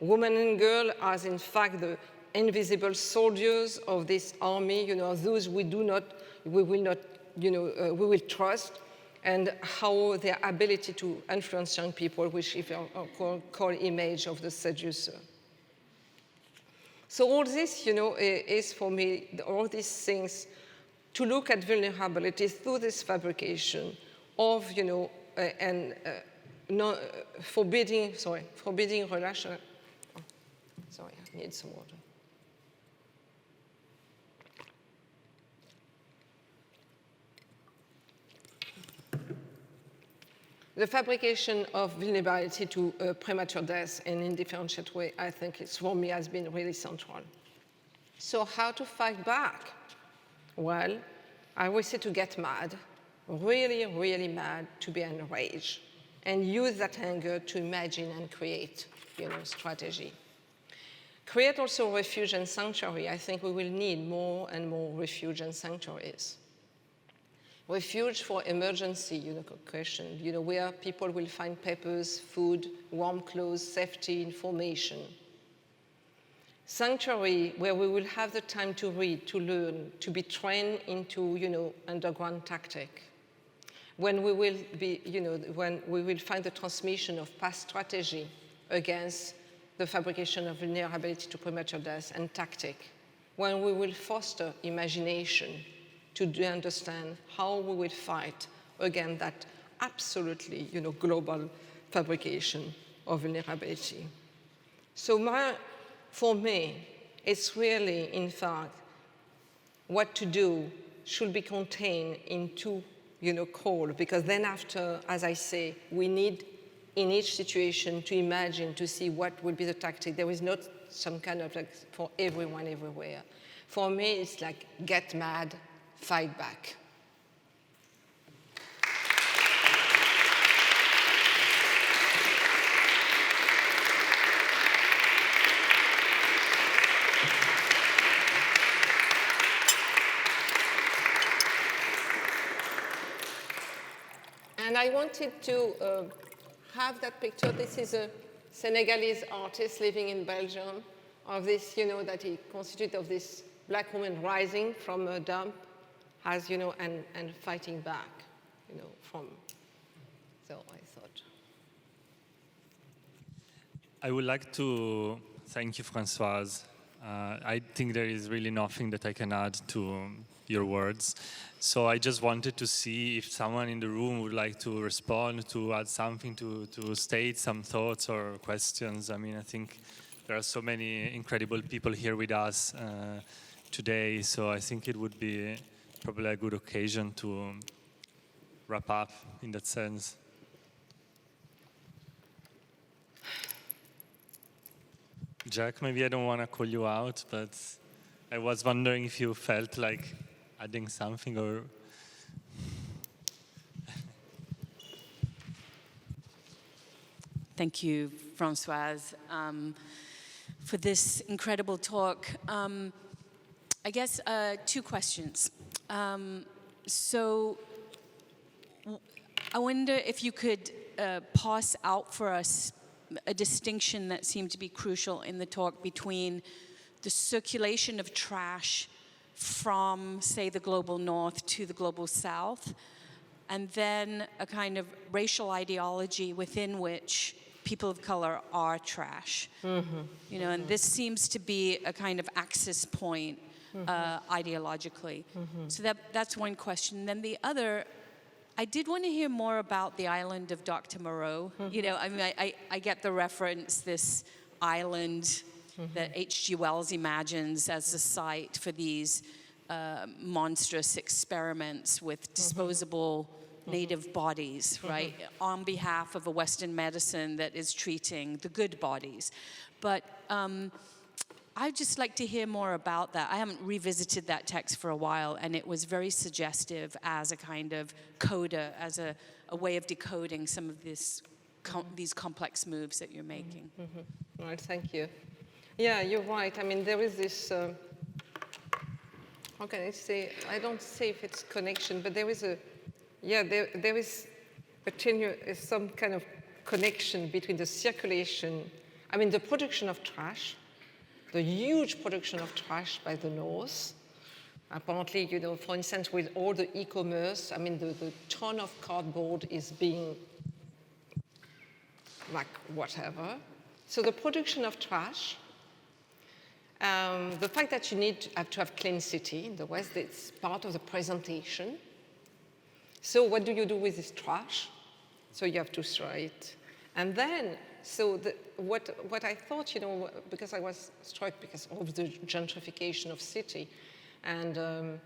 woman and girl as in fact the invisible soldiers of this army, those we will trust, and how their ability to influence young people, which if are called image of the seducer. So all this, is for me, all these things, to look at vulnerability through this fabrication of, forbidding relation. Oh, sorry, I need some water. The fabrication of vulnerability to premature death in an indifferentiated way, I think, for me, has been really central. So how to fight back? Well, I always say to get mad, really, really mad, to be enraged, and use that anger to imagine and create, strategy. Create also refuge and sanctuary. I think we will need more and more refuge and sanctuaries. Refuge for emergency, question, where people will find papers, food, warm clothes, safety, information. Sanctuary, where we will have the time to read, to learn, to be trained into, underground tactic. when we will be, when we will find the transmission of past strategy against the fabrication of vulnerability to premature death and tactic, when we will foster imagination to understand how we will fight against that absolutely, global fabrication of vulnerability. So for me, it's really, in fact, what to do should be contained in two, calls, because then after, as I say, we need in each situation to imagine, to see what will be the tactic. There is not some kind of like for everyone, everywhere. For me, it's like get mad, fight back. And I wanted to have that picture. This is a Senegalese artist living in Belgium, of this, that he constituted of this black woman rising from a dump, as, and fighting back, from, so I thought. I would like to thank you, Françoise. I think there is really nothing that I can add to your words. So I just wanted to see if someone in the room would like to respond, to add something, to state some thoughts or questions. I mean, I think there are so many incredible people here with us today, so I think it would be probably a good occasion to wrap up in that sense. Jack, maybe I don't want to call you out, but I was wondering if you felt like adding something or... Thank you, Françoise, for this incredible talk. I guess two questions. So I wonder if you could parse out for us a distinction that seemed to be crucial in the talk between the circulation of trash from, say, the global north to the global south, and then a kind of racial ideology within which people of color are trash. Mm-hmm. And this seems to be a kind of axis point ideologically. Mm-hmm. So that's one question. Then the other, I did want to hear more about the island of Dr. Moreau. Mm-hmm. I get the reference, this island that H.G. Wells imagines as a site for these monstrous experiments with disposable native bodies, right? On behalf of a Western medicine that is treating the good bodies. But I'd just like to hear more about that. I haven't revisited that text for a while, and it was very suggestive as a kind of coda, as a way of decoding some of these complex moves that you're making. Mm-hmm. Right, thank you. Yeah, you're right. I mean, there is this, how can I say, I don't say if it's connection, but there is there is some kind of connection between the circulation, I mean, the production of trash, the huge production of trash by the north. Apparently, for instance, with all the e-commerce, I mean, the ton of cardboard is being, like, whatever. So the production of trash, the fact that you have to have clean city in the West, it's part of the presentation. So what do you do with this trash? So you have to throw it. And then, so what I thought, because I was struck because of the gentrification of city and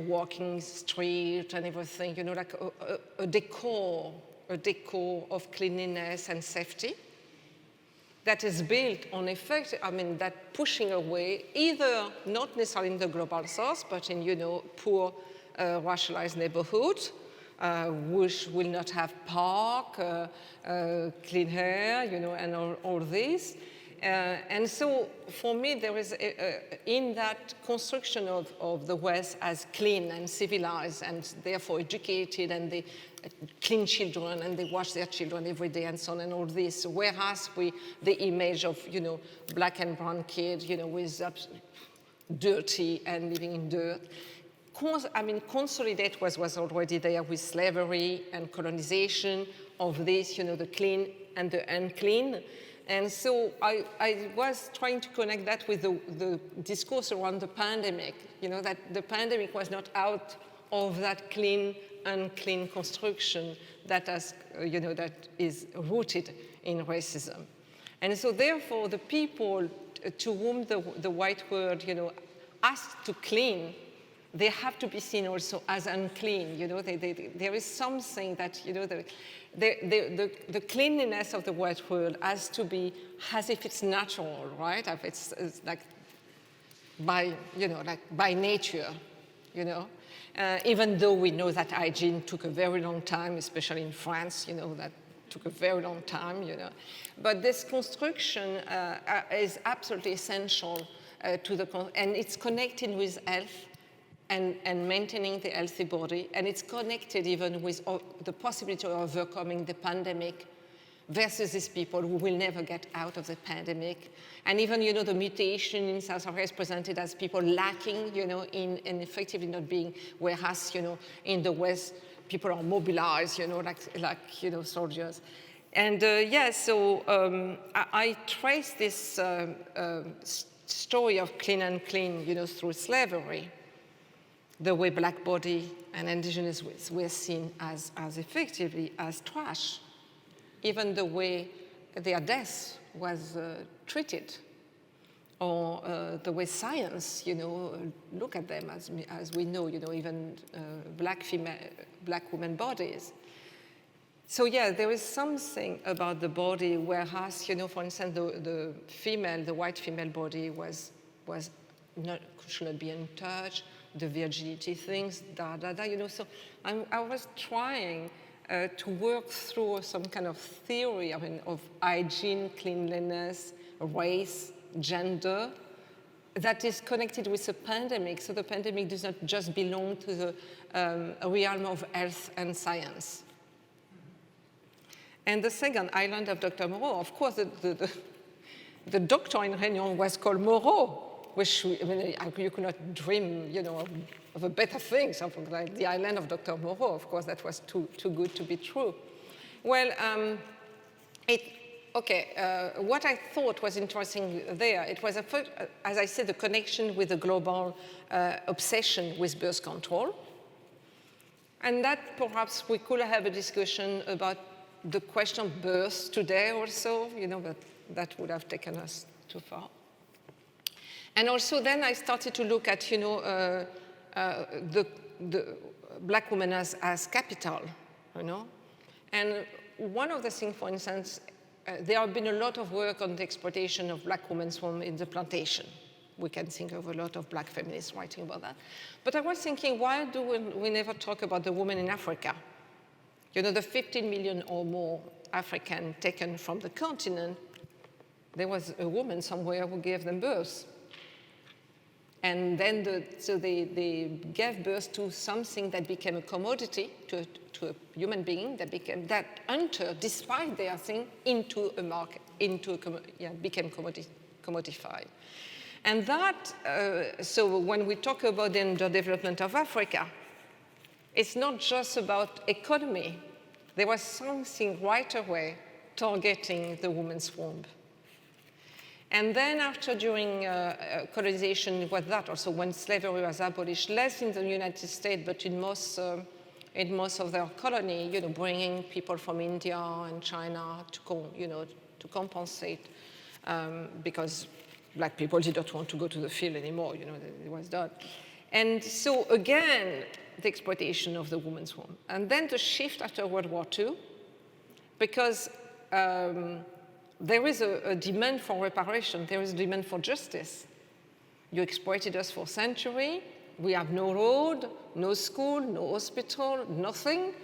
walking street and everything, like a decor of cleanliness and safety that is built on effect, I mean, that pushing away either not necessarily in the global south, but in, poor racialized neighborhoods, which will not have park, clean air, and all this. And so for me, there is, in that construction of the West as clean and civilized and therefore educated, and they clean children and they wash their children every day and so on and all this, whereas the image of, black and brown kids, with dirty and living in dirt, consolidate what was already there with slavery and colonization of this, the clean and the unclean. And so I was trying to connect that with the discourse around the pandemic, that the pandemic was not out of that clean, unclean construction that has, that is rooted in racism. And so therefore, the people to whom the white world, asked to clean, they have to be seen also as unclean. There is something that, the cleanliness of the white world has to be as if it's natural, right? It's like by nature, even though we know that hygiene took a very long time, especially in France, that took a very long time, But this construction is absolutely essential and it's connected with health and maintaining the healthy body, and it's connected even with the possibility of overcoming the pandemic versus these people who will never get out of the pandemic. And even, the mutation in South Africa is presented as people lacking, in effectively not being, whereas, in the West, people are mobilized, like soldiers. And so I trace this story of clean and clean, through slavery, the way black body and indigenous were seen as effectively as trash, even the way their death was treated, or the way science, look at them as we know, even black women bodies. So yeah, there is something about the body, whereas, for instance, the white female body should not be untouched, the virginity things, So I was trying to work through some kind of theory, of hygiene, cleanliness, race, gender, that is connected with the pandemic. So the pandemic does not just belong to the realm of health and science. And the second, Island of Doctor Moreau, of course, the doctor in Réunion was called Moreau, which, you could not dream, of a better thing, something like the Island of Doctor Moreau. Of course, that was too good to be true. Well, what I thought was interesting there, it was, as I said, the connection with the global obsession with birth control. And that perhaps we could have a discussion about the question of birth today also, but that would have taken us too far. And also then I started to look at, the black woman as capital, And one of the things, for instance, there have been a lot of work on the exploitation of black women's womb in the plantation. We can think of a lot of black feminists writing about that. But I was thinking, why do we never talk about the women in Africa? The 15 million or more African taken from the continent, there was a woman somewhere who gave them birth. And then so they gave birth to something that became a commodity, to a human being that entered, despite their thing, into a market, became commodified. And that, so when we talk about the underdevelopment of Africa, it's not just about economy. There was something right away targeting the woman's womb. And then after, during colonization, was that also when slavery was abolished, less in the United States, but in most of their colony, bringing people from India and China to compensate, because black people did not want to go to the field anymore, it was done. And so again, the exploitation of the woman's womb. And then the shift after World War II, because there is a demand for reparation. There is a demand for justice. You exploited us for centuries. We have no road, no school, no hospital, nothing.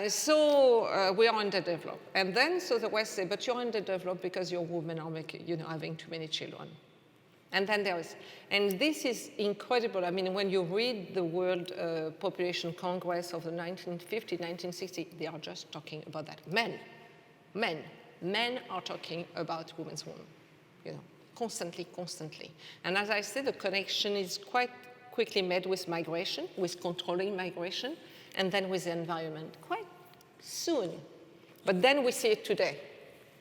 So we are underdeveloped. And then, so the West say, but you're underdeveloped because your women are having too many children. And then there is, and this is incredible. When you read the World Population Congress of the 1950, 1960, they are just talking about that. Men are talking about women's womb, constantly. And as I said, the connection is quite quickly met with migration, with controlling migration, and then with the environment, quite soon. But then we see it today,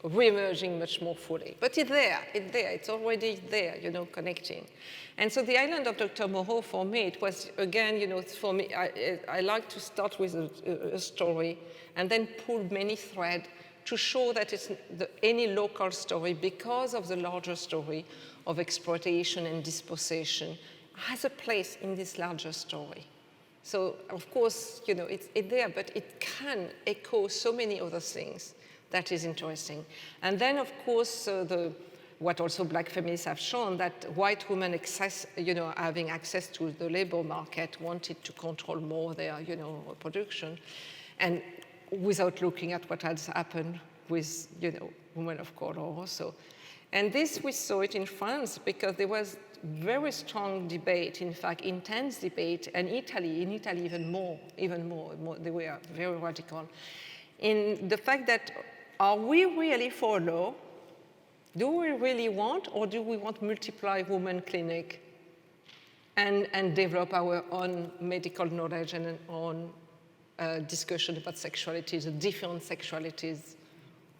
re-emerging much more fully. But it's there, it's already there, you know, connecting. And so the island of Dr. Moreau, for me, it was, again, you know, for me, I like to start with a story and then pull many threads to show that it's any local story, because of the larger story of exploitation and dispossession, has a place in this larger story. So, of course, you know, it's there, but it can echo so many other things that is interesting. And then, of course, what also black feminists have shown, that white women having access to the labor market wanted to control more their, you know, production, and without looking at what has happened with, you know, women of color also. And this, we saw it in France, because there was very strong debate, in fact, intense debate, and in Italy even more, they were very radical, in the fact that, are we really for law? Do we really want, or do we want multiply women clinic and develop our own medical knowledge and our own discussion about sexualities, the different sexualities,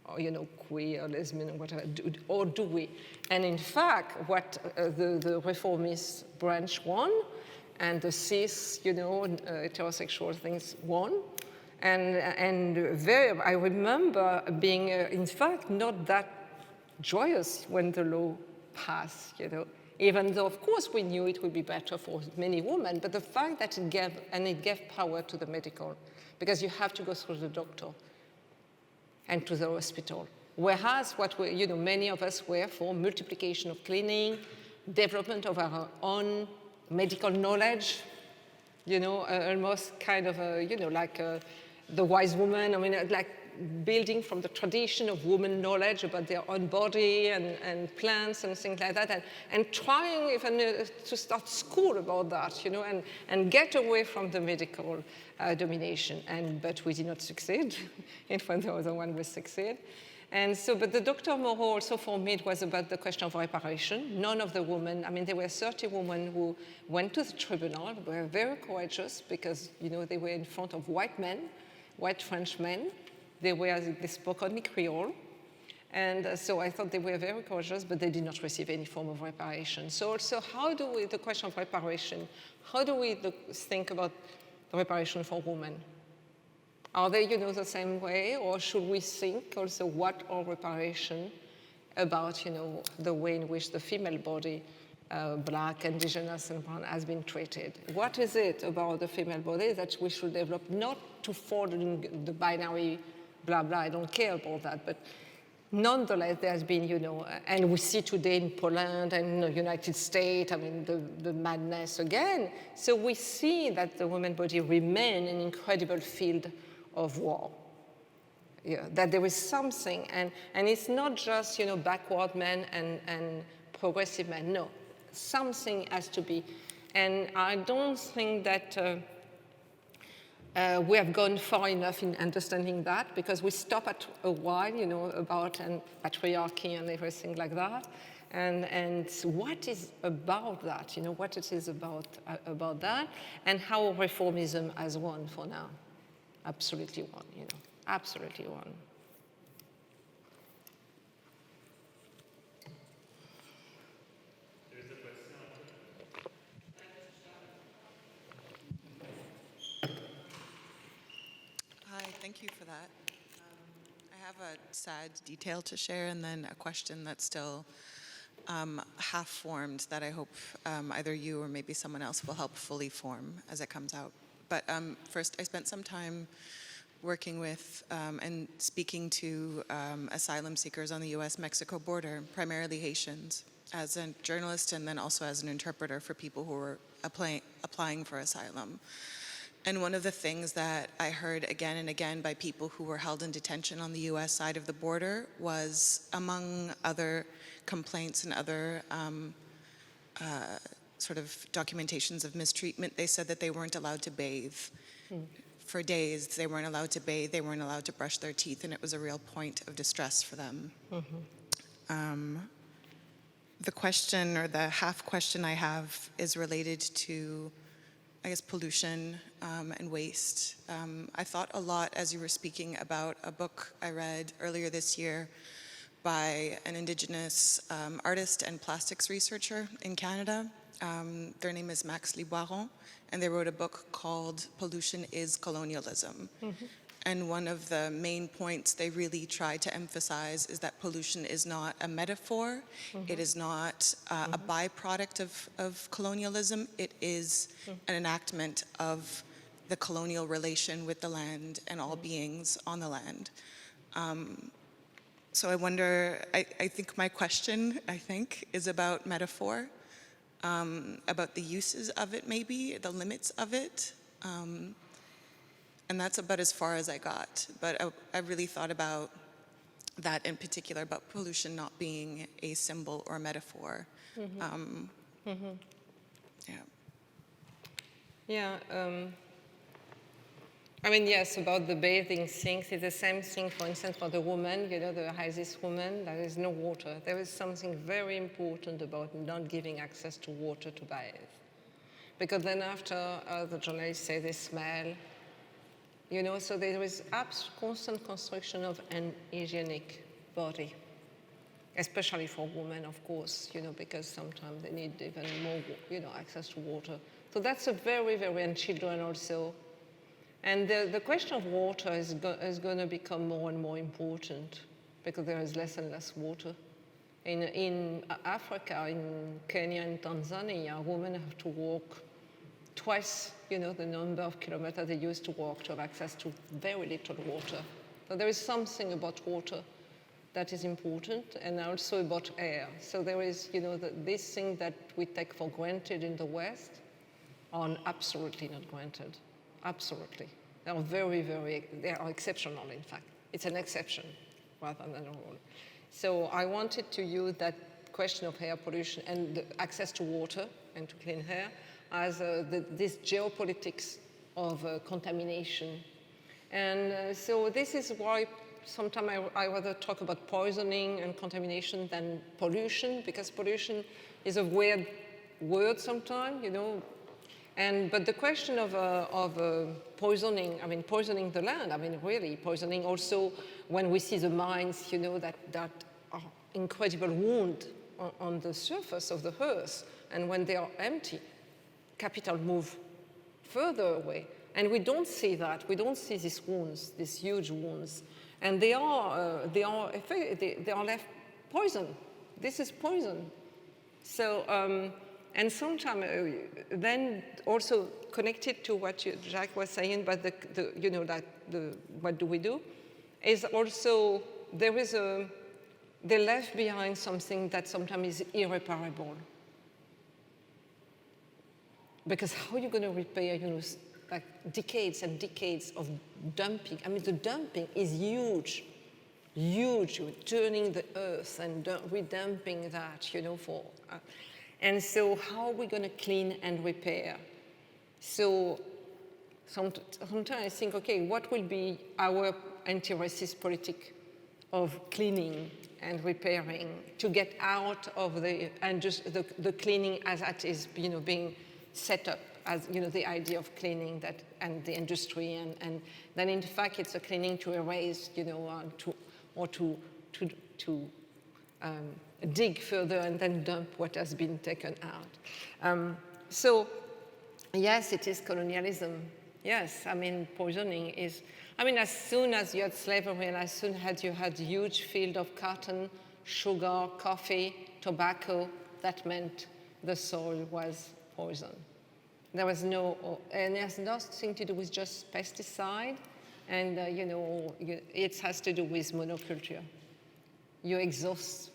or, you know, queer, lesbian, whatever, or do we? And in fact, what the reformist branch won, and the cis, you know, heterosexual things won, and I remember being, in fact, not that joyous when the law passed, you know, even though, of course, we knew it would be better for many women, but the fact that it gave power to the medical, because you have to go through the doctor and to the hospital. Whereas many of us were for multiplication of clinic, development of our own medical knowledge, you know, almost kind of, the wise woman, I mean, like building from the tradition of women knowledge about their own body and plants and things like that, and trying even to start school about that, you know, and get away from the medical domination. But we did not succeed. In fact, the other one will succeed. And so, but the Dr. Moreau also, for me, it was about the question of reparation. None of the women, I mean, there were 30 women who went to the tribunal, were very courageous, because, you know, they were in front of white men, white French men. They spoke only Creole. And so I thought they were very courageous, but they did not receive any form of reparation. So also, the question of reparation, how do we think about the reparation for women? Are they, you know, the same way, or should we think also what are reparation about, you know, the way in which the female body, black, indigenous, and brown, has been treated? What is it about the female body that we should develop, not to fall in the binary blah, blah, I don't care about that, but nonetheless, there has been, you know, and we see today in Poland and the United States, I mean, the madness again. So we see that the woman body remains an incredible field of war. Yeah, that there is something, and it's not just, you know, backward men and progressive men, no. Something has to be, and I don't think that we have gone far enough in understanding that, because we stop at a while, you know, about patriarchy and everything like that, and what is about that, you know, what it is about that, and how reformism has won for now. Absolutely won, you know, absolutely won. Hi, thank you for that. I have a sad detail to share, and then a question that's still half-formed that I hope either you or maybe someone else will help fully form as it comes out. But first, I spent some time working with and speaking to asylum seekers on the US-Mexico border, primarily Haitians, as a journalist and then also as an interpreter for people who were applying for asylum. And one of the things that I heard again and again by people who were held in detention on the US side of the border was, among other complaints and other sort of documentations of mistreatment, they said that they weren't allowed to bathe. For days, they weren't allowed to bathe, they weren't allowed to brush their teeth, and it was a real point of distress for them. the question, or the half question I have, is related to, I guess, pollution and waste. I thought a lot as you were speaking about a book I read earlier this year by an Indigenous artist and plastics researcher in Canada. Their name is Max Liboiron, and they wrote a book called Pollution is Colonialism. Mm-hmm. And one of the main points they really try to emphasize is that pollution is not a metaphor. Mm-hmm. It is not a byproduct of colonialism. It is an enactment of the colonial relation with the land and all beings on the land. So I wonder, I think my question, is about metaphor, about the uses of it maybe, the limits of it. And that's about as far as I got. But I really thought about that in particular, about pollution not being a symbol or metaphor. I mean, yes, about the bathing things, it's the same thing, for instance, for the woman, the ISIS woman, there is no water. There is something very important about not giving access to water to bathe. Because then after, the journalists say they smell, so there is constant construction of an hygienic body, especially for women, of course, because sometimes they need even more, access to water. So that's a very, very, and children also. And the question of water is going to become more and more important because there is less and less water. In Africa, in Kenya and Tanzania, women have to walk twice, the number of kilometers they used to walk to have access to very little water. So there is something about water that is important, and also about air. So there is, this thing that we take for granted in the West are absolutely not granted. Absolutely. They are very, very, they are exceptional, in fact. It's an exception rather than a rule. So I wanted to use that question of air pollution and the access to water and to clean air as this geopolitics of contamination. And so this is why sometimes I rather talk about poisoning and contamination than pollution, because pollution is a weird word sometimes, But the question of poisoning, poisoning the land, really poisoning also when we see the mines, that are incredible wound on the surface of the earth, and when they are empty, capital move further away. And we don't see that. We don't see these wounds, these huge wounds. And they are left poison. This is poison. So, and sometimes then also connected to what Jacques was saying about what do we do, is also they left behind something that sometimes is irreparable. Because how are you going to repair, like decades and decades of dumping? The dumping is huge, huge. You're turning the earth and redumping that, and so how are we going to clean and repair? So sometimes I think, okay, what will be our anti-racist politic of cleaning and repairing to get out of the cleaning as that is, being set up as, the idea of cleaning that and the industry, and then in fact it's a cleaning to erase, to dig further and then dump what has been taken out. So yes, it is colonialism. Yes, poisoning is, as soon as you had slavery and as soon as you had huge field of cotton, sugar, coffee, tobacco, that meant the soil was poisoned. There was and it has nothing to do with just pesticide, and it has to do with monoculture. You exhaust.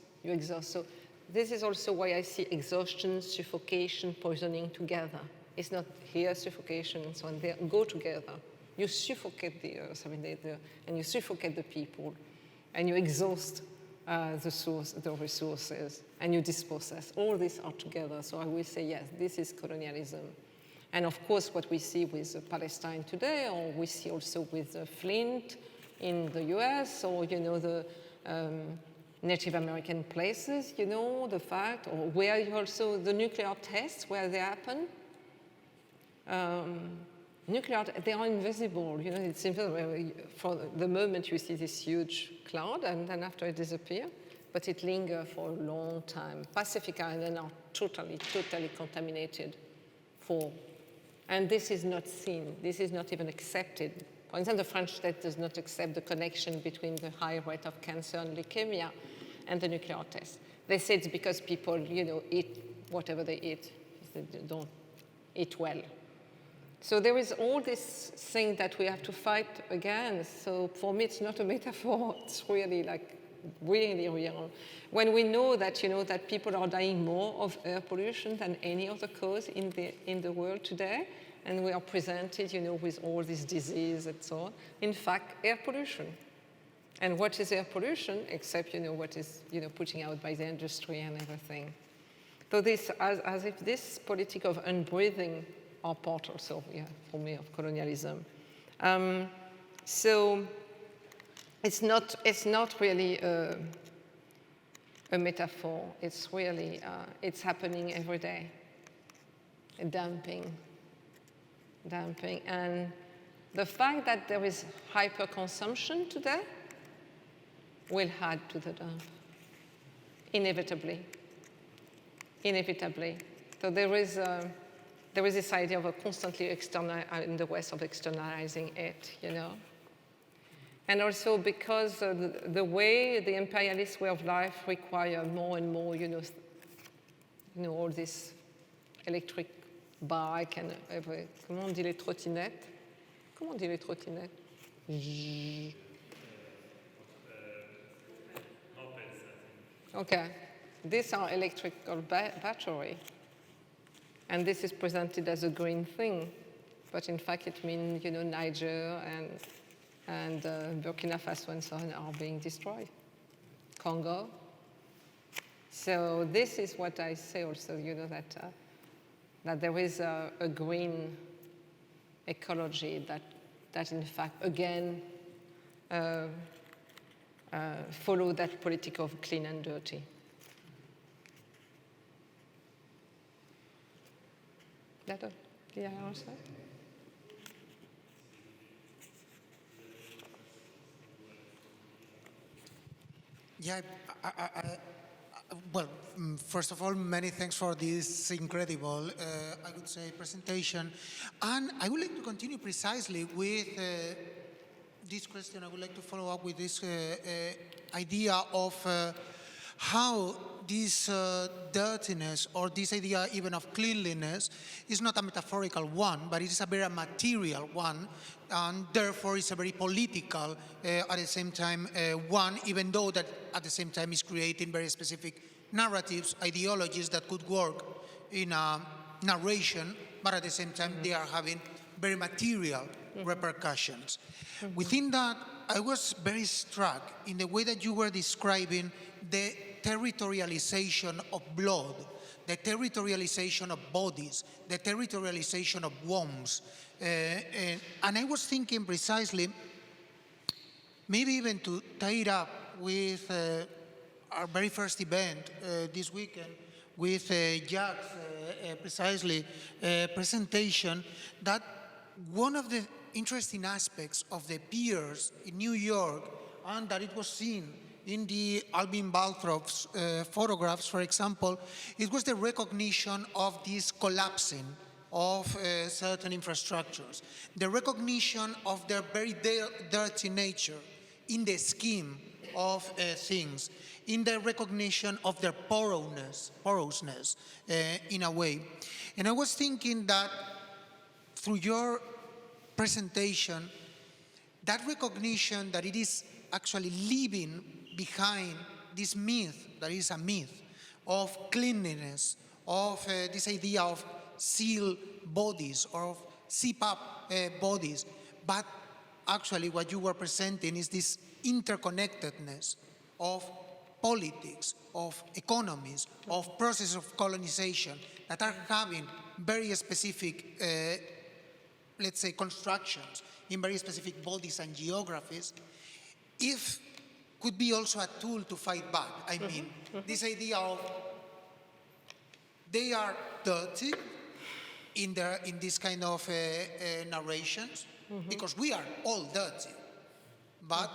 So this is also why I see exhaustion, suffocation, poisoning together. It's not here suffocation and so on. They go together. You suffocate the earth, and you suffocate the people, and you exhaust the resources, and you dispossess. All these are together. So I will say, yes, this is colonialism. And of course, what we see with Palestine today, or we see also with Flint in the US, or, the Native American places, you know, the fact, or where you also the nuclear tests, where they happen. They are invisible, you know, it's invisible. For the moment you see this huge cloud and then after it disappears, but it lingers for a long time. Pacific Islands are totally contaminated and this is not seen, this is not even accepted. For example, the French state does not accept the connection between the high rate of cancer and leukemia and the nuclear test. They say it's because people, you know, eat whatever they eat. They don't eat well. So there is all this thing that we have to fight against. So for me, it's not a metaphor. It's really like really real. When we know that, you know, that people are dying more of air pollution than any other cause in the world today, and we are presented, you know, with all this disease and so on. In fact, air pollution. And what is air pollution except, you know, what is, you know, putting out by the industry and everything. So this, as if this politic of unbreathing are part also, yeah, for me, of colonialism. So it's not really a metaphor. It's really, it's happening every day. Dumping. And the fact that there is hyperconsumption today will add to the dump, inevitably. So there is this idea of a constantly in the West of externalizing it, you know. And also because the way the imperialist way of life require more and more, you know, all this electric bike and every, comment on dit les trottinettes? Comment on dit les trottinettes? Okay, these are electrical battery. And this is presented as a green thing, but in fact it means, you know, Niger and Burkina Faso and so on are being destroyed. Congo. So this is what I say also, you know, that there is a green ecology that in fact again follow that politic of clean and dirty. Did I answer? Yeah, well, first of all, many thanks for this incredible, I would say, presentation. And I would like to continue precisely with this question. I would like to follow up with this idea of how this dirtiness or this idea even of cleanliness is not a metaphorical one, but it is a very material one, and therefore it's a very political at the same time one, even though that at the same time is creating very specific narratives, ideologies that could work in a narration, but at the same time they are having very material repercussions. Within that, I was very struck in the way that you were describing the territorialization of blood, the territorialization of bodies, the territorialization of wombs. And I was thinking precisely, maybe even to tie it up with our very first event this weekend, with Jack's precisely presentation, that one of the interesting aspects of the piers in New York, and that it was seen in the Alvin Balthroph's photographs, for example, it was the recognition of this collapsing of certain infrastructures, the recognition of their very dirty nature in the scheme of things, in the recognition of their porousness in a way. And I was thinking that through your presentation, that recognition that it is actually living behind this myth, that is a myth of cleanliness, of this idea of seal bodies or of CPAP bodies, but actually what you were presenting is this interconnectedness of politics, of economies, of processes of colonization that are having very specific, let's say, constructions in very specific bodies and geographies. If could be also a tool to fight back. I mean, this idea of they are dirty in this kind of narrations, because we are all dirty, but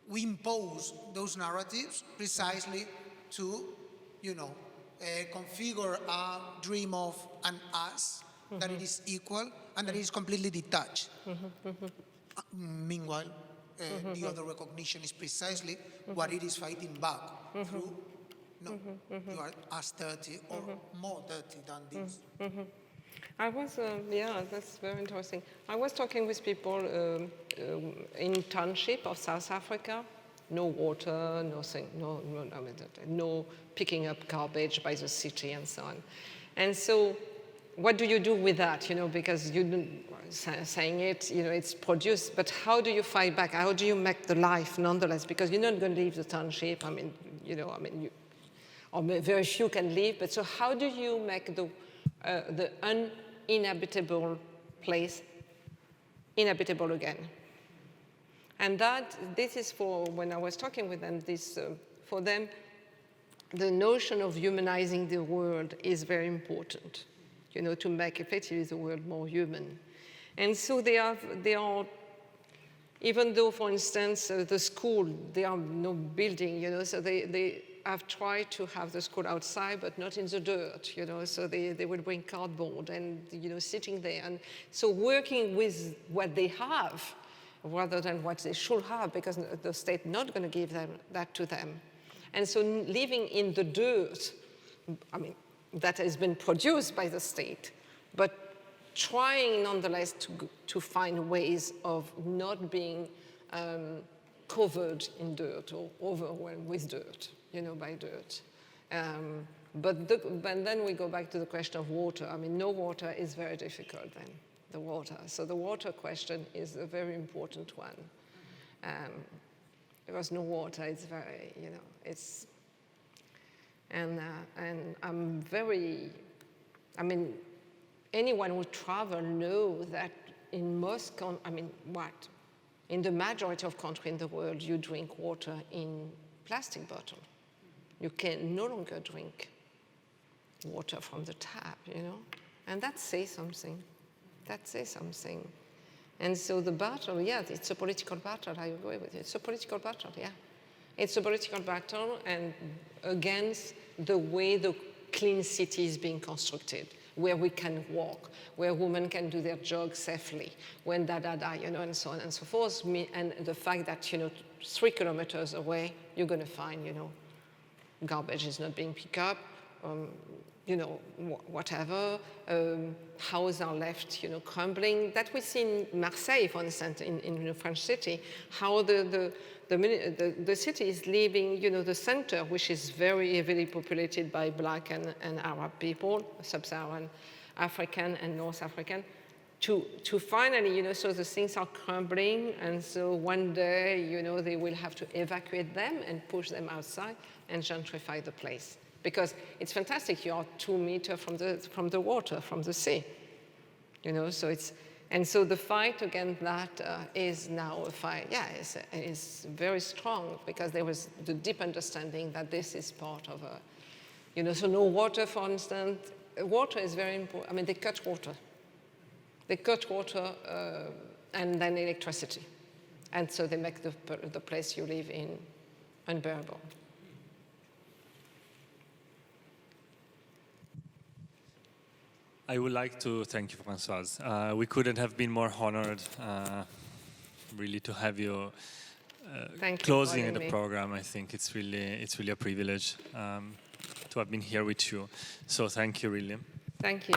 we impose those narratives precisely to, configure a dream of an us that it is equal and that it is completely detached. Meanwhile, the other recognition is precisely what it is fighting back through. No, you are as dirty or more dirty than this. I was, that's very interesting. I was talking with people in township of South Africa. No water, nothing, no picking up garbage by the city and so on. And so what do you do with that? Because you saying it, it's produced, but how do you fight back? How do you make the life nonetheless? Because you're not going to leave the township. Or very few can leave. But so how do you make the uninhabitable place inhabitable again? And this is for, when I was talking with them, for them, the notion of humanizing the world is very important, to make effectively the world more human. And so they are, even though, for instance, the school, there are no building, so they have tried to have the school outside, but not in the dirt, so they would bring cardboard and, sitting there. And so working with what they have, rather than what they should have, because the state not going to give them that to them. And so living in the dirt, that has been produced by the state, but trying nonetheless to find ways of not being covered in dirt or overwhelmed with dirt, by dirt. But then we go back to the question of water. No water is very difficult then. The water. So the water question is a very important one. Because no water, it's very, it's, and I'm very, anyone who travel knows that in most, in the majority of countries in the world, you drink water in plastic bottle. You can no longer drink water from the tap, and that says something. That says something. And so the battle, it's a political battle, I agree with you. It's a political battle, It's a political battle and against the way the clean city is being constructed, where we can walk, where women can do their job safely, when and so on and so forth. And the fact that, 3 kilometers away, you're going to find, garbage is not being picked up, whatever, houses are left, crumbling. That we see in Marseille, for instance, in the French city, how the city is leaving, the center, which is very heavily populated by Black and Arab people, Sub-Saharan African and North African, to finally, so the things are crumbling, and so one day, they will have to evacuate them and push them outside and gentrify the place. Because it's fantastic, you are 2 meters from the water, from the sea. So it's, and so the fight against that is now a fight, is very strong, because there was the deep understanding that this is part of a, so no water, for instance. Water is very important. They cut water. They cut water and then electricity. And so they make the place you live in unbearable. I would like to thank you, Françoise. We couldn't have been more honored, really, to have you closing the program. I think it's really a privilege to have been here with you. So thank you, really. Thank you.